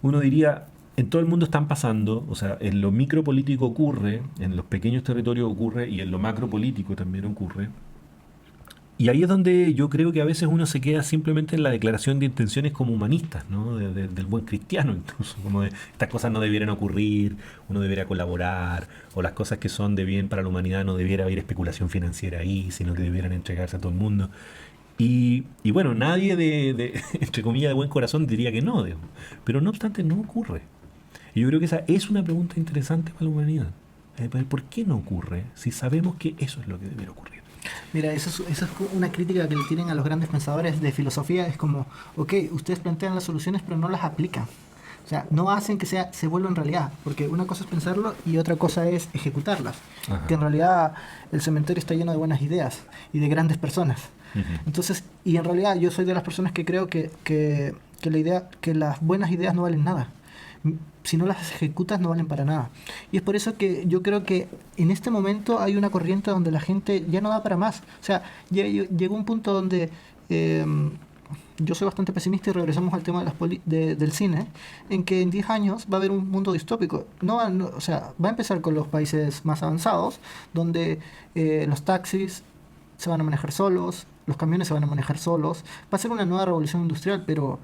uno diría, en todo el mundo están pasando, o sea, en lo micropolítico ocurre, en los pequeños territorios ocurre y en lo macropolítico también ocurre. Y ahí es donde yo creo que a veces uno se queda simplemente en la declaración de intenciones como humanistas, ¿no? Del buen cristiano incluso, como de estas cosas no debieran ocurrir, uno debería colaborar, o las cosas que son de bien para la humanidad no debiera haber especulación financiera ahí, sino que debieran entregarse a todo el mundo. Y bueno, nadie entre comillas, de buen corazón diría que no, digamos. Pero no obstante no ocurre. Y yo creo que esa es una pregunta interesante para la humanidad. ¿Por qué no ocurre si sabemos que eso es lo que debería ocurrir? Mira, eso es una crítica que le tienen a los grandes pensadores de filosofía. Es como, ok, ustedes plantean las soluciones pero no las aplican. O sea, no hacen que se vuelvan realidad. Porque una cosa es pensarlo y otra cosa es ejecutarlas. Ajá. Que en realidad el cementerio está lleno de buenas ideas y de grandes personas. Uh-huh. Entonces, y en realidad yo soy de las personas que creo que las buenas ideas no valen nada. Si no las ejecutas no valen para nada. Y es por eso que yo creo que en este momento hay una corriente donde la gente ya no da para más. O sea, llegó un punto donde yo soy bastante pesimista y regresamos al tema del cine, en que en 10 años va a haber un mundo distópico. O sea, va a empezar con los países más avanzados, donde los taxis se van a manejar solos, los camiones se van a manejar solos. Va a ser una nueva revolución industrial, pero...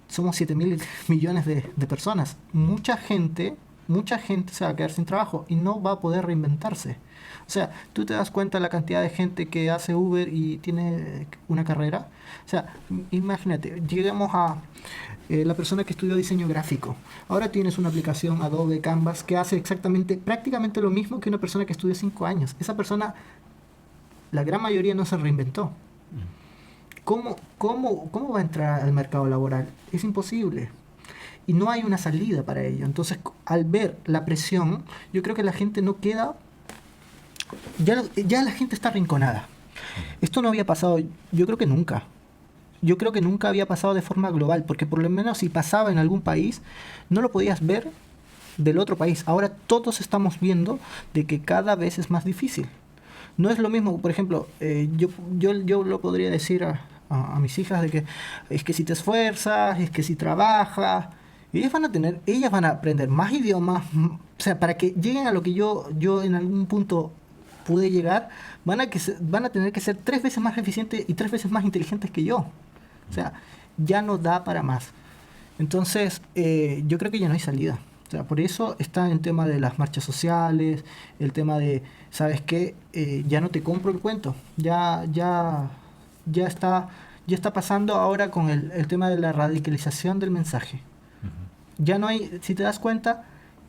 somos 7.000 millones de personas. Mucha gente se va a quedar sin trabajo y no va a poder reinventarse. O sea, tú te das cuenta de la cantidad de gente que hace Uber y tiene una carrera. O sea, imagínate, llegamos a la persona que estudió diseño gráfico. Ahora tienes una aplicación Adobe Canvas que hace prácticamente lo mismo que una persona que estudió 5 años. Esa persona, la gran mayoría no se reinventó. ¿Cómo va a entrar al mercado laboral? Es imposible. Y no hay una salida para ello. Entonces, al ver la presión, yo creo que la gente no queda... Ya la gente está arrinconada. Esto no había pasado, yo creo que nunca. Yo creo que nunca había pasado de forma global, porque por lo menos si pasaba en algún país, no lo podías ver del otro país. Ahora todos estamos viendo de que cada vez es más difícil. No es lo mismo, por ejemplo, yo lo podría decir a mis hijas de que es que si te esfuerzas, es que si trabajas, ellas van a aprender más idiomas, o sea, para que lleguen a lo que yo en algún punto pude llegar, van a tener que ser 3 veces más eficientes y 3 veces más inteligentes que yo. O sea, ya no da para más. Entonces, yo creo que ya no hay salida. O sea, por eso está el tema de las marchas sociales, el tema de, ¿sabes qué? Ya no te compro el cuento. Ya está pasando ahora con el tema de la radicalización del mensaje. Ya no hay, si te das cuenta,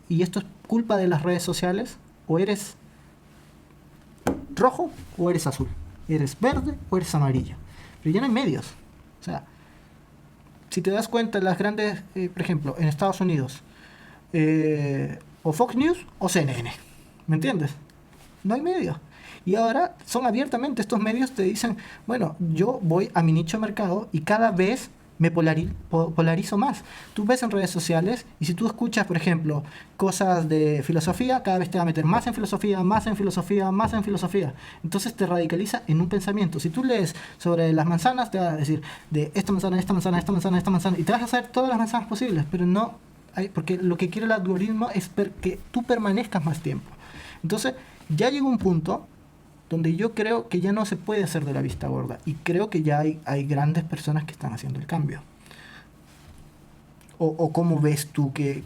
y esto es culpa de las redes sociales, o eres rojo o eres azul, eres verde o eres amarillo, pero ya no hay medios. O sea, si te das cuenta, las grandes, por ejemplo, en Estados Unidos, o Fox News o CNN, ¿me entiendes? No hay medios. Y ahora son abiertamente estos medios, te dicen, bueno, yo voy a mi nicho de mercado y cada vez me polarizo más. Tú ves en redes sociales y si tú escuchas, por ejemplo, cosas de filosofía, cada vez te va a meter más en filosofía, más en filosofía, más en filosofía. Entonces te radicaliza en un pensamiento. Si tú lees sobre las manzanas, te va a decir de esta manzana, esta manzana, esta manzana, esta manzana, y te vas a hacer todas las manzanas posibles, pero no hay, porque lo que quiere el algoritmo es que tú permanezcas más tiempo. Entonces ya llegó un punto donde yo creo que ya no se puede hacer de la vista gorda. Y creo que ya hay grandes personas que están haciendo el cambio. ¿O cómo ves tú que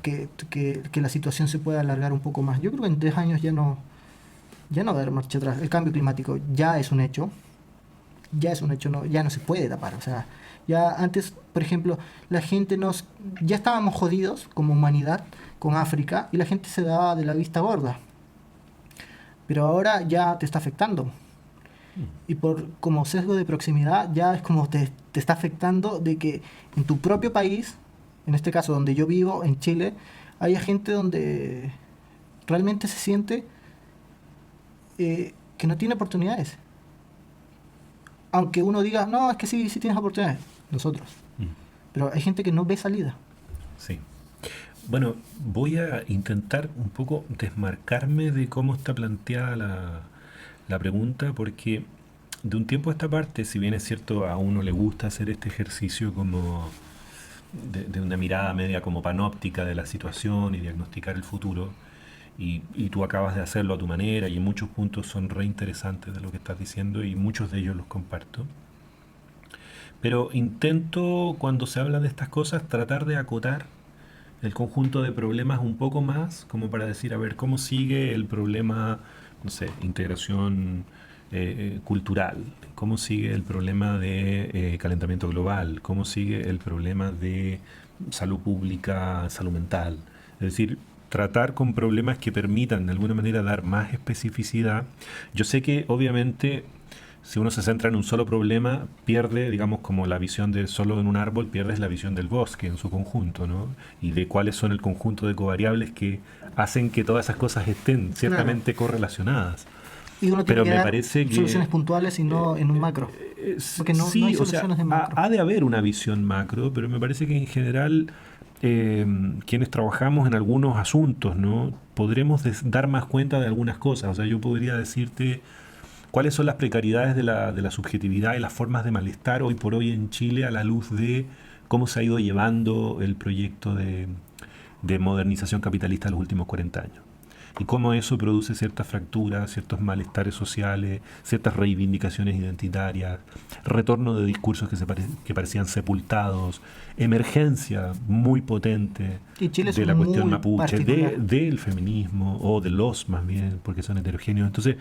la situación se puede alargar un poco más? Yo creo que en 10 años ya no va a haber marcha atrás. El cambio climático ya es un hecho. Ya no se puede tapar. O sea, ya antes, por ejemplo, ya estábamos jodidos como humanidad con África y la gente se daba de la vista gorda. Pero ahora ya te está afectando. Y como sesgo de proximidad, ya es como te está afectando de que en tu propio país, en este caso donde yo vivo, en Chile, haya gente donde realmente se siente que no tiene oportunidades. Aunque uno diga, no, es que sí tienes oportunidades, nosotros. Pero hay gente que no ve salida. Sí. Bueno, voy a intentar un poco desmarcarme de cómo está planteada la pregunta, porque de un tiempo a esta parte, si bien es cierto, a uno le gusta hacer este ejercicio como de una mirada media como panóptica de la situación y diagnosticar el futuro, y tú acabas de hacerlo a tu manera, y en muchos puntos son re interesantes de lo que estás diciendo, y muchos de ellos los comparto. Pero intento, cuando se habla de estas cosas, tratar de acotar el conjunto de problemas un poco más, como para decir, a ver, ¿cómo sigue el problema, no sé, integración cultural? ¿Cómo sigue el problema de calentamiento global? ¿Cómo sigue el problema de salud pública, salud mental? Es decir, tratar con problemas que permitan de alguna manera dar más especificidad. Yo sé que obviamente si uno se centra en un solo problema, pierde, digamos, como la visión de solo en un árbol, pierdes la visión del bosque en su conjunto, ¿no? Y de cuáles son el conjunto de covariables que hacen que todas esas cosas estén ciertamente correlacionadas. Y uno tiene Pero que me dar parece que soluciones puntuales y no en un macro. Porque no sí, hay o sea, soluciones de macro. ha de haber una visión macro, pero me parece que en general quienes trabajamos en algunos asuntos, ¿no? Podremos dar más cuenta de algunas cosas. O sea, yo podría decirte cuáles son las precariedades de la subjetividad y las formas de malestar hoy por hoy en Chile a la luz de cómo se ha ido llevando el proyecto de modernización capitalista en los últimos 40 años. Y cómo eso produce ciertas fracturas, ciertos malestares sociales, ciertas reivindicaciones identitarias, retorno de discursos que parecían sepultados, emergencia muy potente de la cuestión mapuche, del feminismo, o de los más bien, porque son heterogéneos. Entonces,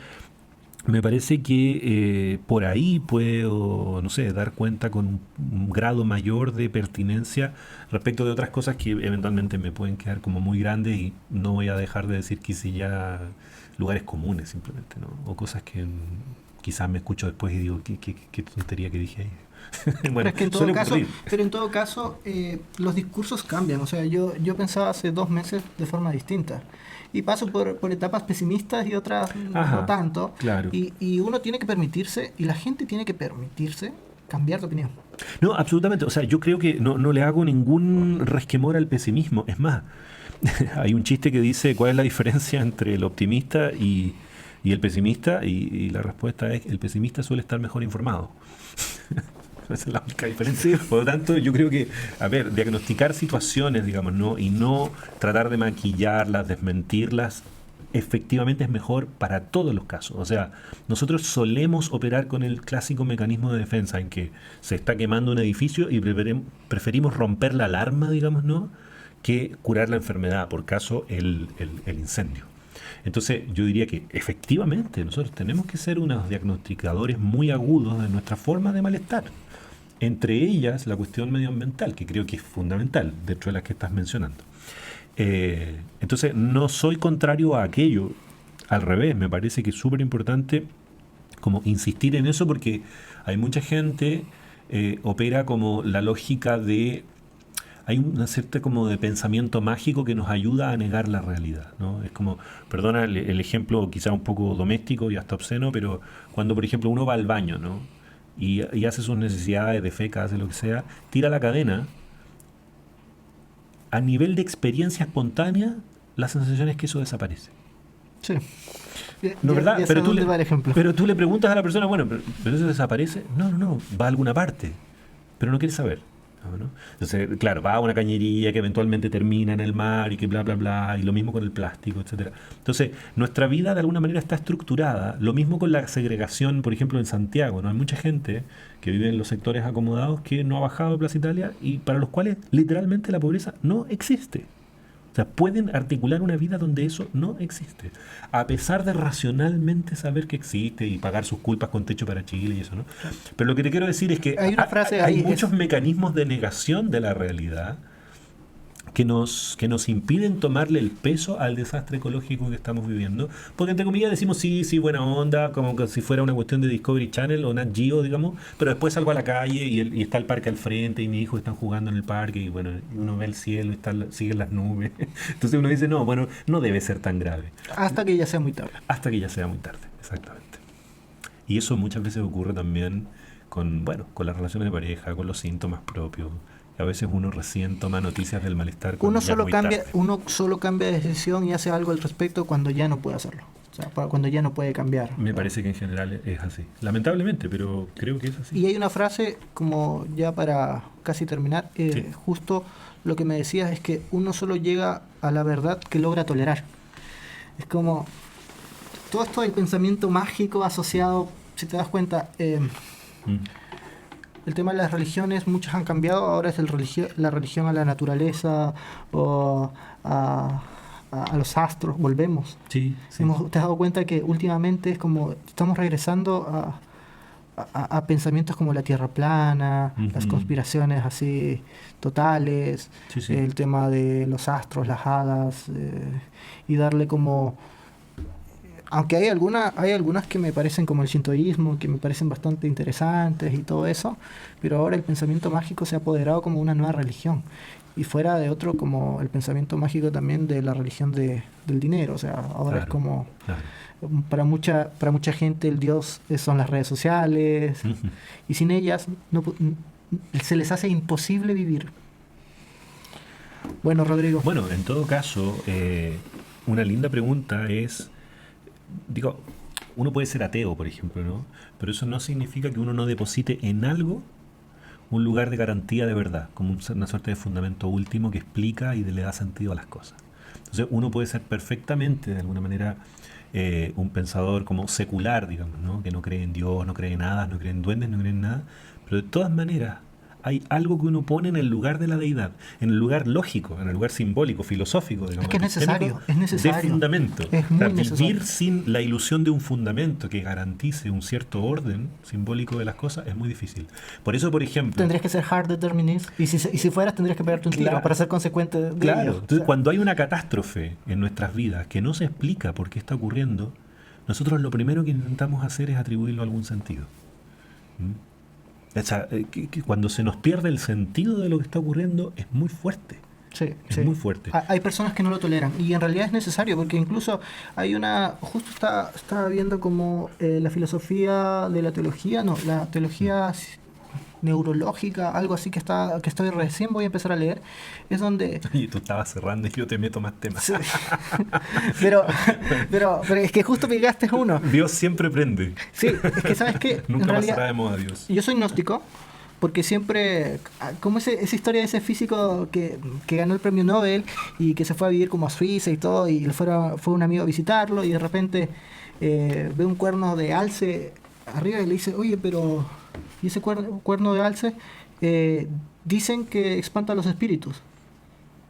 me parece que por ahí puedo, no sé, dar cuenta con un grado mayor de pertinencia respecto de otras cosas que eventualmente me pueden quedar como muy grandes y no voy a dejar de decir quizás ya lugares comunes simplemente, ¿no? O cosas que quizás me escucho después y digo, qué tontería que dije ahí. Bueno, es que suele ocurrir. pero en todo caso, los discursos cambian. O sea, yo pensaba hace 2 meses de forma distinta. Y paso por etapas pesimistas y otras Ajá, no tanto. claro. Y uno tiene que permitirse, y la gente tiene que permitirse cambiar de opinión. No, absolutamente. O sea, yo creo que no le hago ningún resquemor al pesimismo. Es más, hay un chiste que dice cuál es la diferencia entre el optimista y el pesimista, y la respuesta es el pesimista suele estar mejor informado. Esa es la única diferencia. Sí. Por lo tanto, yo creo que, a ver, diagnosticar situaciones, digamos, ¿no? Y no tratar de maquillarlas, desmentirlas, efectivamente es mejor para todos los casos. O sea, nosotros solemos operar con el clásico mecanismo de defensa en que se está quemando un edificio y preferimos romper la alarma, digamos, ¿no? Que curar la enfermedad, por caso el incendio. Entonces yo diría que efectivamente nosotros tenemos que ser unos diagnosticadores muy agudos de nuestra forma de malestar. Entre ellas la cuestión medioambiental, que creo que es fundamental dentro de las que estás mencionando. Entonces no soy contrario a aquello, al revés, me parece que es súper importante como insistir en eso porque hay mucha gente opera como la lógica de hay una cierta como de pensamiento mágico que nos ayuda a negar la realidad, ¿no? Es como, perdona el ejemplo quizá un poco doméstico y hasta obsceno, pero cuando por ejemplo uno va al baño, ¿no? Y hace sus necesidades de feca, hace lo que sea, tira la cadena, a nivel de experiencia espontánea, la sensación es que eso desaparece. Sí. ¿No, verdad? Ya sé dónde va el ejemplo. Pero tú le preguntas a la persona, bueno, pero eso desaparece. No, va a alguna parte, pero no quiere saber. ¿No? Entonces, claro, va a una cañería que eventualmente termina en el mar y que bla, bla, bla, y lo mismo con el plástico, etcétera. Entonces, nuestra vida de alguna manera está estructurada, lo mismo con la segregación, por ejemplo, en Santiago, ¿no? Hay mucha gente que vive en los sectores acomodados que no ha bajado a Plaza Italia y para los cuales literalmente la pobreza no existe. O sea, pueden articular una vida donde eso no existe, a pesar de racionalmente saber que existe y pagar sus culpas con techo para Chile y eso, ¿no? Pero lo que te quiero decir es que Hay una frase hay ahí, muchos mecanismos de negación de la realidad que nos impiden tomarle el peso al desastre ecológico que estamos viviendo, porque entre comillas decimos sí, buena onda, como que si fuera una cuestión de Discovery Channel o Nat Geo, digamos, pero después salgo a la calle y está el parque al frente y mis hijos están jugando en el parque y bueno, uno ve el cielo y siguen las nubes. Entonces uno dice, no, bueno, no debe ser tan grave. Hasta que ya sea muy tarde. Hasta que ya sea muy tarde, exactamente. Y eso muchas veces ocurre también con las relaciones de pareja, con los síntomas propios. A veces uno recién toma noticias del malestar. Uno solo cambia de decisión y hace algo al respecto cuando ya no puede hacerlo. O sea, cuando ya no puede cambiar. Me parece que en general es así. Lamentablemente, pero creo que es así. Y hay una frase, como ya para casi terminar, Sí. justo lo que me decías es que uno solo llega a la verdad que logra tolerar. Es como todo esto del pensamiento mágico asociado, si te das cuenta, el tema de las religiones, muchas han cambiado, ahora es la religión a la naturaleza o a los astros, volvemos. Sí. ¿Te has dado cuenta que últimamente es como estamos regresando a pensamientos como la tierra plana, las conspiraciones así totales, Sí. el tema de los astros, las hadas, y darle como... Aunque hay algunas que me parecen como el shintoísmo, que me parecen bastante interesantes y todo eso, pero ahora el pensamiento mágico se ha apoderado como una nueva religión. Y fuera de otro, como el pensamiento mágico también de la religión del dinero. O sea, ahora es como... Claro. Para mucha gente el Dios son las redes sociales, y sin ellas se les hace imposible vivir. Bueno, Rodrigo. Bueno, en todo caso, una linda pregunta es... Digo, uno puede ser ateo, por ejemplo, ¿no? Pero eso no significa que uno no deposite en algo un lugar de garantía de verdad, como una suerte de fundamento último que explica y le da sentido a las cosas. Entonces uno puede ser perfectamente, de alguna manera, un pensador como secular, digamos, ¿no? Que no cree en Dios, no cree en hadas, no cree en duendes, no cree en nada, pero de todas maneras hay algo que uno pone en el lugar de la deidad, en el lugar lógico, en el lugar simbólico, filosófico, digamos. Es que es necesario. De fundamento. Es muy necesario. Vivir sin la ilusión de un fundamento que garantice un cierto orden simbólico de las cosas es muy difícil. Por eso, por ejemplo... Tendrías que ser hard determinist, y si fueras tendrías que pegarte un tiro para ser consecuente de Claro. ello. Entonces, cuando hay una catástrofe en nuestras vidas que no se explica por qué está ocurriendo, nosotros lo primero que intentamos hacer es atribuirlo a algún sentido. O sea, que cuando se nos pierde el sentido de lo que está ocurriendo es muy fuerte. Sí, Es sí. muy fuerte. Hay personas que no lo toleran y en realidad es necesario porque incluso hay justo estaba viendo como la filosofía de la teología, no, la teología neurológica, algo así que estoy recién voy a empezar a leer, es donde... Y tú estabas cerrando y yo te meto más temas. Sí. pero, pero es que justo pegaste uno. Dios siempre prende. Sí, es que sabes que Nunca pasará de moda Dios. yo soy gnóstico porque siempre, como esa historia de ese físico que ganó el premio Nobel y que se fue a vivir como a Suiza y todo, y fue un amigo a visitarlo y de repente ve un cuerno de alce arriba y le dice, oye, pero ¿y ese cuerno de alce? Dicen que espanta a los espíritus.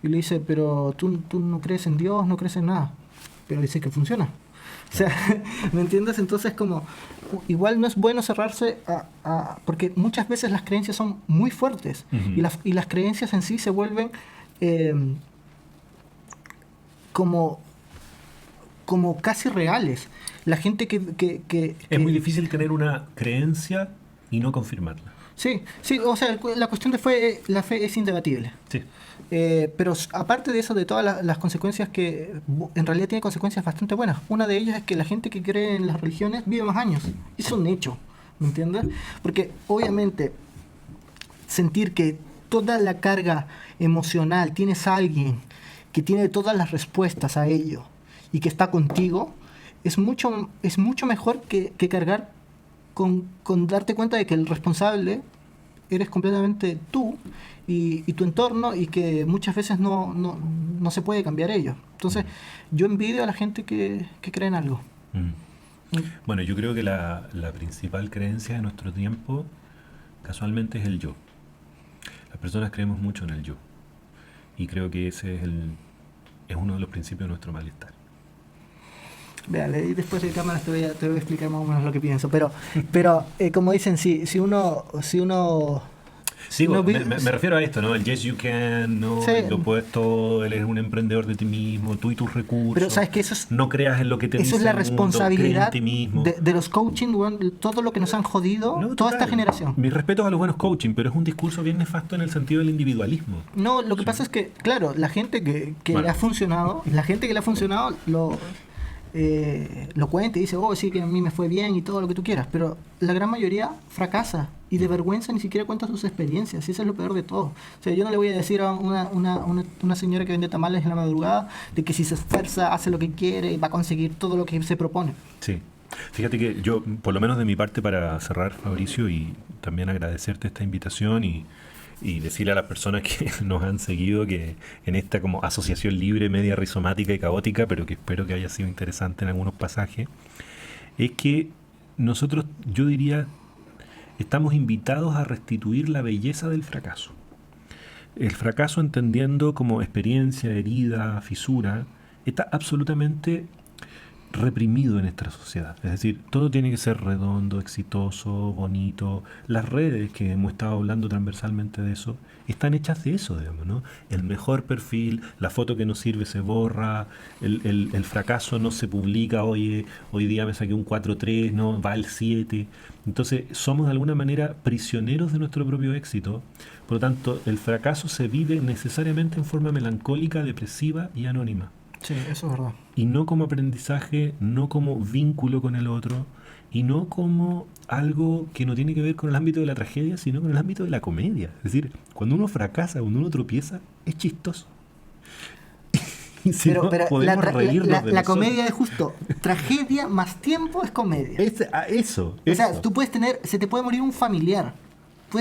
Y le dice, pero tú no crees en Dios, no crees en nada. Pero dice que funciona. O sea, ¿me entiendes? Entonces como, igual no es bueno cerrarse porque muchas veces las creencias son muy fuertes y las creencias en sí se vuelven como casi reales. La gente Es muy difícil tener una creencia y no confirmarla. Sí, sí, o sea, la cuestión de la fe es indebatible. Sí. Pero aparte de eso, de todas las consecuencias en realidad tiene consecuencias bastante buenas. Una de ellas es que la gente que cree en las religiones vive más años. Es un hecho, ¿me entiendes? Porque obviamente sentir que toda la carga emocional tienes a alguien que tiene todas las respuestas a ello y que está contigo, es mucho mejor que cargar con darte cuenta de que el responsable eres completamente tú y tu entorno y que muchas veces no se puede cambiar ello. Entonces, yo envidio a la gente que cree en algo. Bueno, yo creo que la principal creencia de nuestro tiempo casualmente es el yo. Las personas creemos mucho en el yo. Y creo que ese es uno de los principios de nuestro malestar. Véale, y después de cámaras te voy a explicar más o menos lo que pienso. Pero como dicen, si uno Sí, no me refiero a esto, ¿no? El yes you can, ¿no? Sí. Lo puedes todo, eres un emprendedor de ti mismo, tú y tus recursos. Pero sabes que no creas en lo que te dice eso es la el mundo, responsabilidad cree en ti mismo. de los coaching, todo lo que nos han jodido, No, toda total. esta generación. Mis respetos a los buenos coaching, pero es un discurso bien nefasto en el sentido del individualismo. No, lo que pasa es que, claro, la gente que Bueno. le ha funcionado, lo cuenta y dice, oh, sí, que a mí me fue bien y todo lo que tú quieras, pero la gran mayoría fracasa y de vergüenza ni siquiera cuenta sus experiencias, y eso es lo peor de todo. O sea, yo no le voy a decir a una señora que vende tamales en la madrugada de que si se esfuerza, hace lo que quiere y va a conseguir todo lo que se propone. Sí. Fíjate que yo, por lo menos de mi parte, para cerrar, Fabricio, y también agradecerte esta invitación y decirle a las personas que nos han seguido que en esta como asociación libre, media rizomática y caótica, pero que espero que haya sido interesante en algunos pasajes, es que nosotros, yo diría, estamos invitados a restituir la belleza del fracaso. El fracaso, entendiendo como experiencia, herida, fisura, está absolutamente reprimido en nuestra sociedad. Es decir, todo tiene que ser redondo, exitoso, bonito. Las redes, que hemos estado hablando transversalmente de eso, están hechas de eso, digamos, ¿no? El mejor perfil, la foto que no sirve se borra, el fracaso no se publica, oye, hoy día me saqué un 4.3, no, va al 7. Entonces, somos de alguna manera prisioneros de nuestro propio éxito. Por lo tanto, el fracaso se vive necesariamente en forma melancólica, depresiva y anónima. Sí, eso es verdad. Y no como aprendizaje, no como vínculo con el otro, y no como algo que no tiene que ver con el ámbito de la tragedia, sino con el ámbito de la comedia. Es decir, cuando uno fracasa, cuando uno tropieza, es chistoso. Y si no, podemos reírnos de la nosotros. comedia es justo tragedia más tiempo es comedia. Eso. O sea, tú puedes se te puede morir un familiar.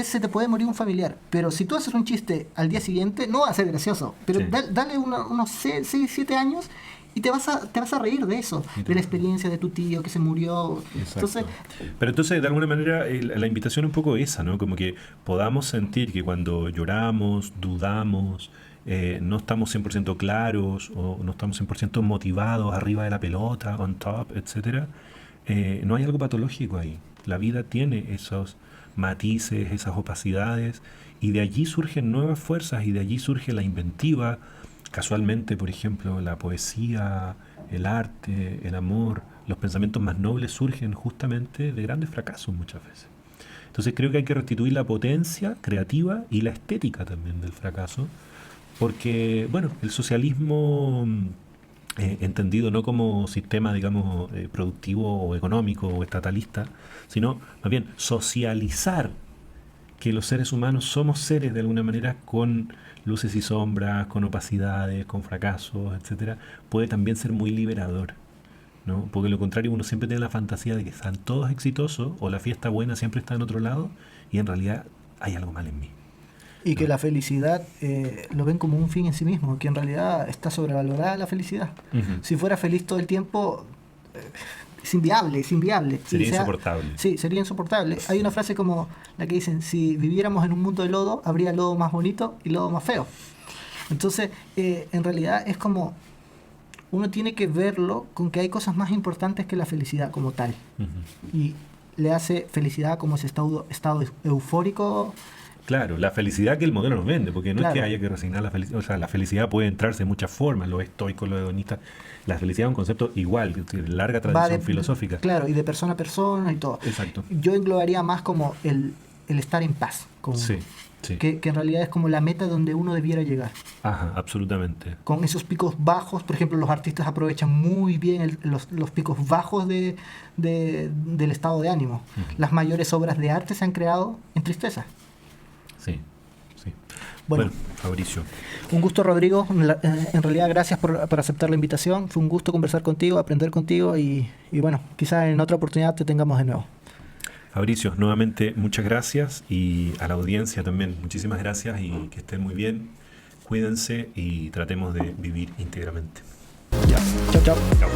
Se te puede morir un familiar, pero si tú haces un chiste al día siguiente, no va a ser gracioso. Pero Sí. Dale unos 6, 7 años y te vas a reír de eso, de la experiencia de tu tío que se murió. Exacto. Pero entonces, de alguna manera, la invitación es un poco esa, ¿no? Como que podamos sentir que cuando lloramos, dudamos, no estamos 100% claros o no estamos 100% motivados arriba de la pelota, on top, etcétera, no hay algo patológico ahí. La vida tiene esos matices, esas opacidades, y de allí surgen nuevas fuerzas y de allí surge la inventiva. Casualmente, por ejemplo, la poesía, el arte, el amor, los pensamientos más nobles surgen justamente de grandes fracasos muchas veces. Entonces creo que hay que restituir la potencia creativa y la estética también del fracaso, porque, bueno, el socialismo, entendido no como sistema, digamos, productivo o económico o estatalista, sino más bien socializar que los seres humanos somos seres de alguna manera con luces y sombras, con opacidades, con fracasos, etcétera, puede también ser muy liberador, ¿no? Porque lo contrario, uno siempre tiene la fantasía de que están todos exitosos o la fiesta buena siempre está en otro lado y en realidad hay algo mal en mí. Y que ¿No? la felicidad lo ven como un fin en sí mismo, que en realidad está sobrevalorada la felicidad. Ujú. Si fuera feliz todo el tiempo, es inviable, es inviable. Sería Y insoportable. Sí, sería insoportable. Hay una frase como la que dicen, si viviéramos en un mundo de lodo, habría lodo más bonito y lodo más feo. Entonces, en realidad es como, uno tiene que verlo con que hay cosas más importantes que la felicidad como tal. Ujú. Y le hace felicidad como ese estado eufórico. Claro, la felicidad que el modelo nos vende, porque no es que Claro. haya que resignar la felicidad, o sea, la felicidad puede entrarse de muchas formas, lo estoico, lo hedonista. La felicidad es un concepto igual, que tiene larga Va tradición filosófica. Claro, y de persona a persona y todo. Exacto. Yo englobaría más como el estar en paz con uno. Sí, sí. Que en realidad es como la meta donde uno debiera llegar. Ajá, absolutamente. Con esos picos bajos, por ejemplo, los artistas aprovechan muy bien los picos bajos del estado de ánimo. Ujú. Las mayores obras de arte se han creado en tristeza. Sí, sí. Bueno. Bueno, Fabricio, Un gusto, Rodrigo. En realidad, gracias por aceptar la invitación. Fue un gusto conversar contigo, aprender contigo y bueno, quizás en otra oportunidad te tengamos de nuevo. Fabricio, nuevamente muchas gracias y a la audiencia también muchísimas gracias y que estén muy bien, cuídense y tratemos de vivir íntegramente. Chao, chao. Chao.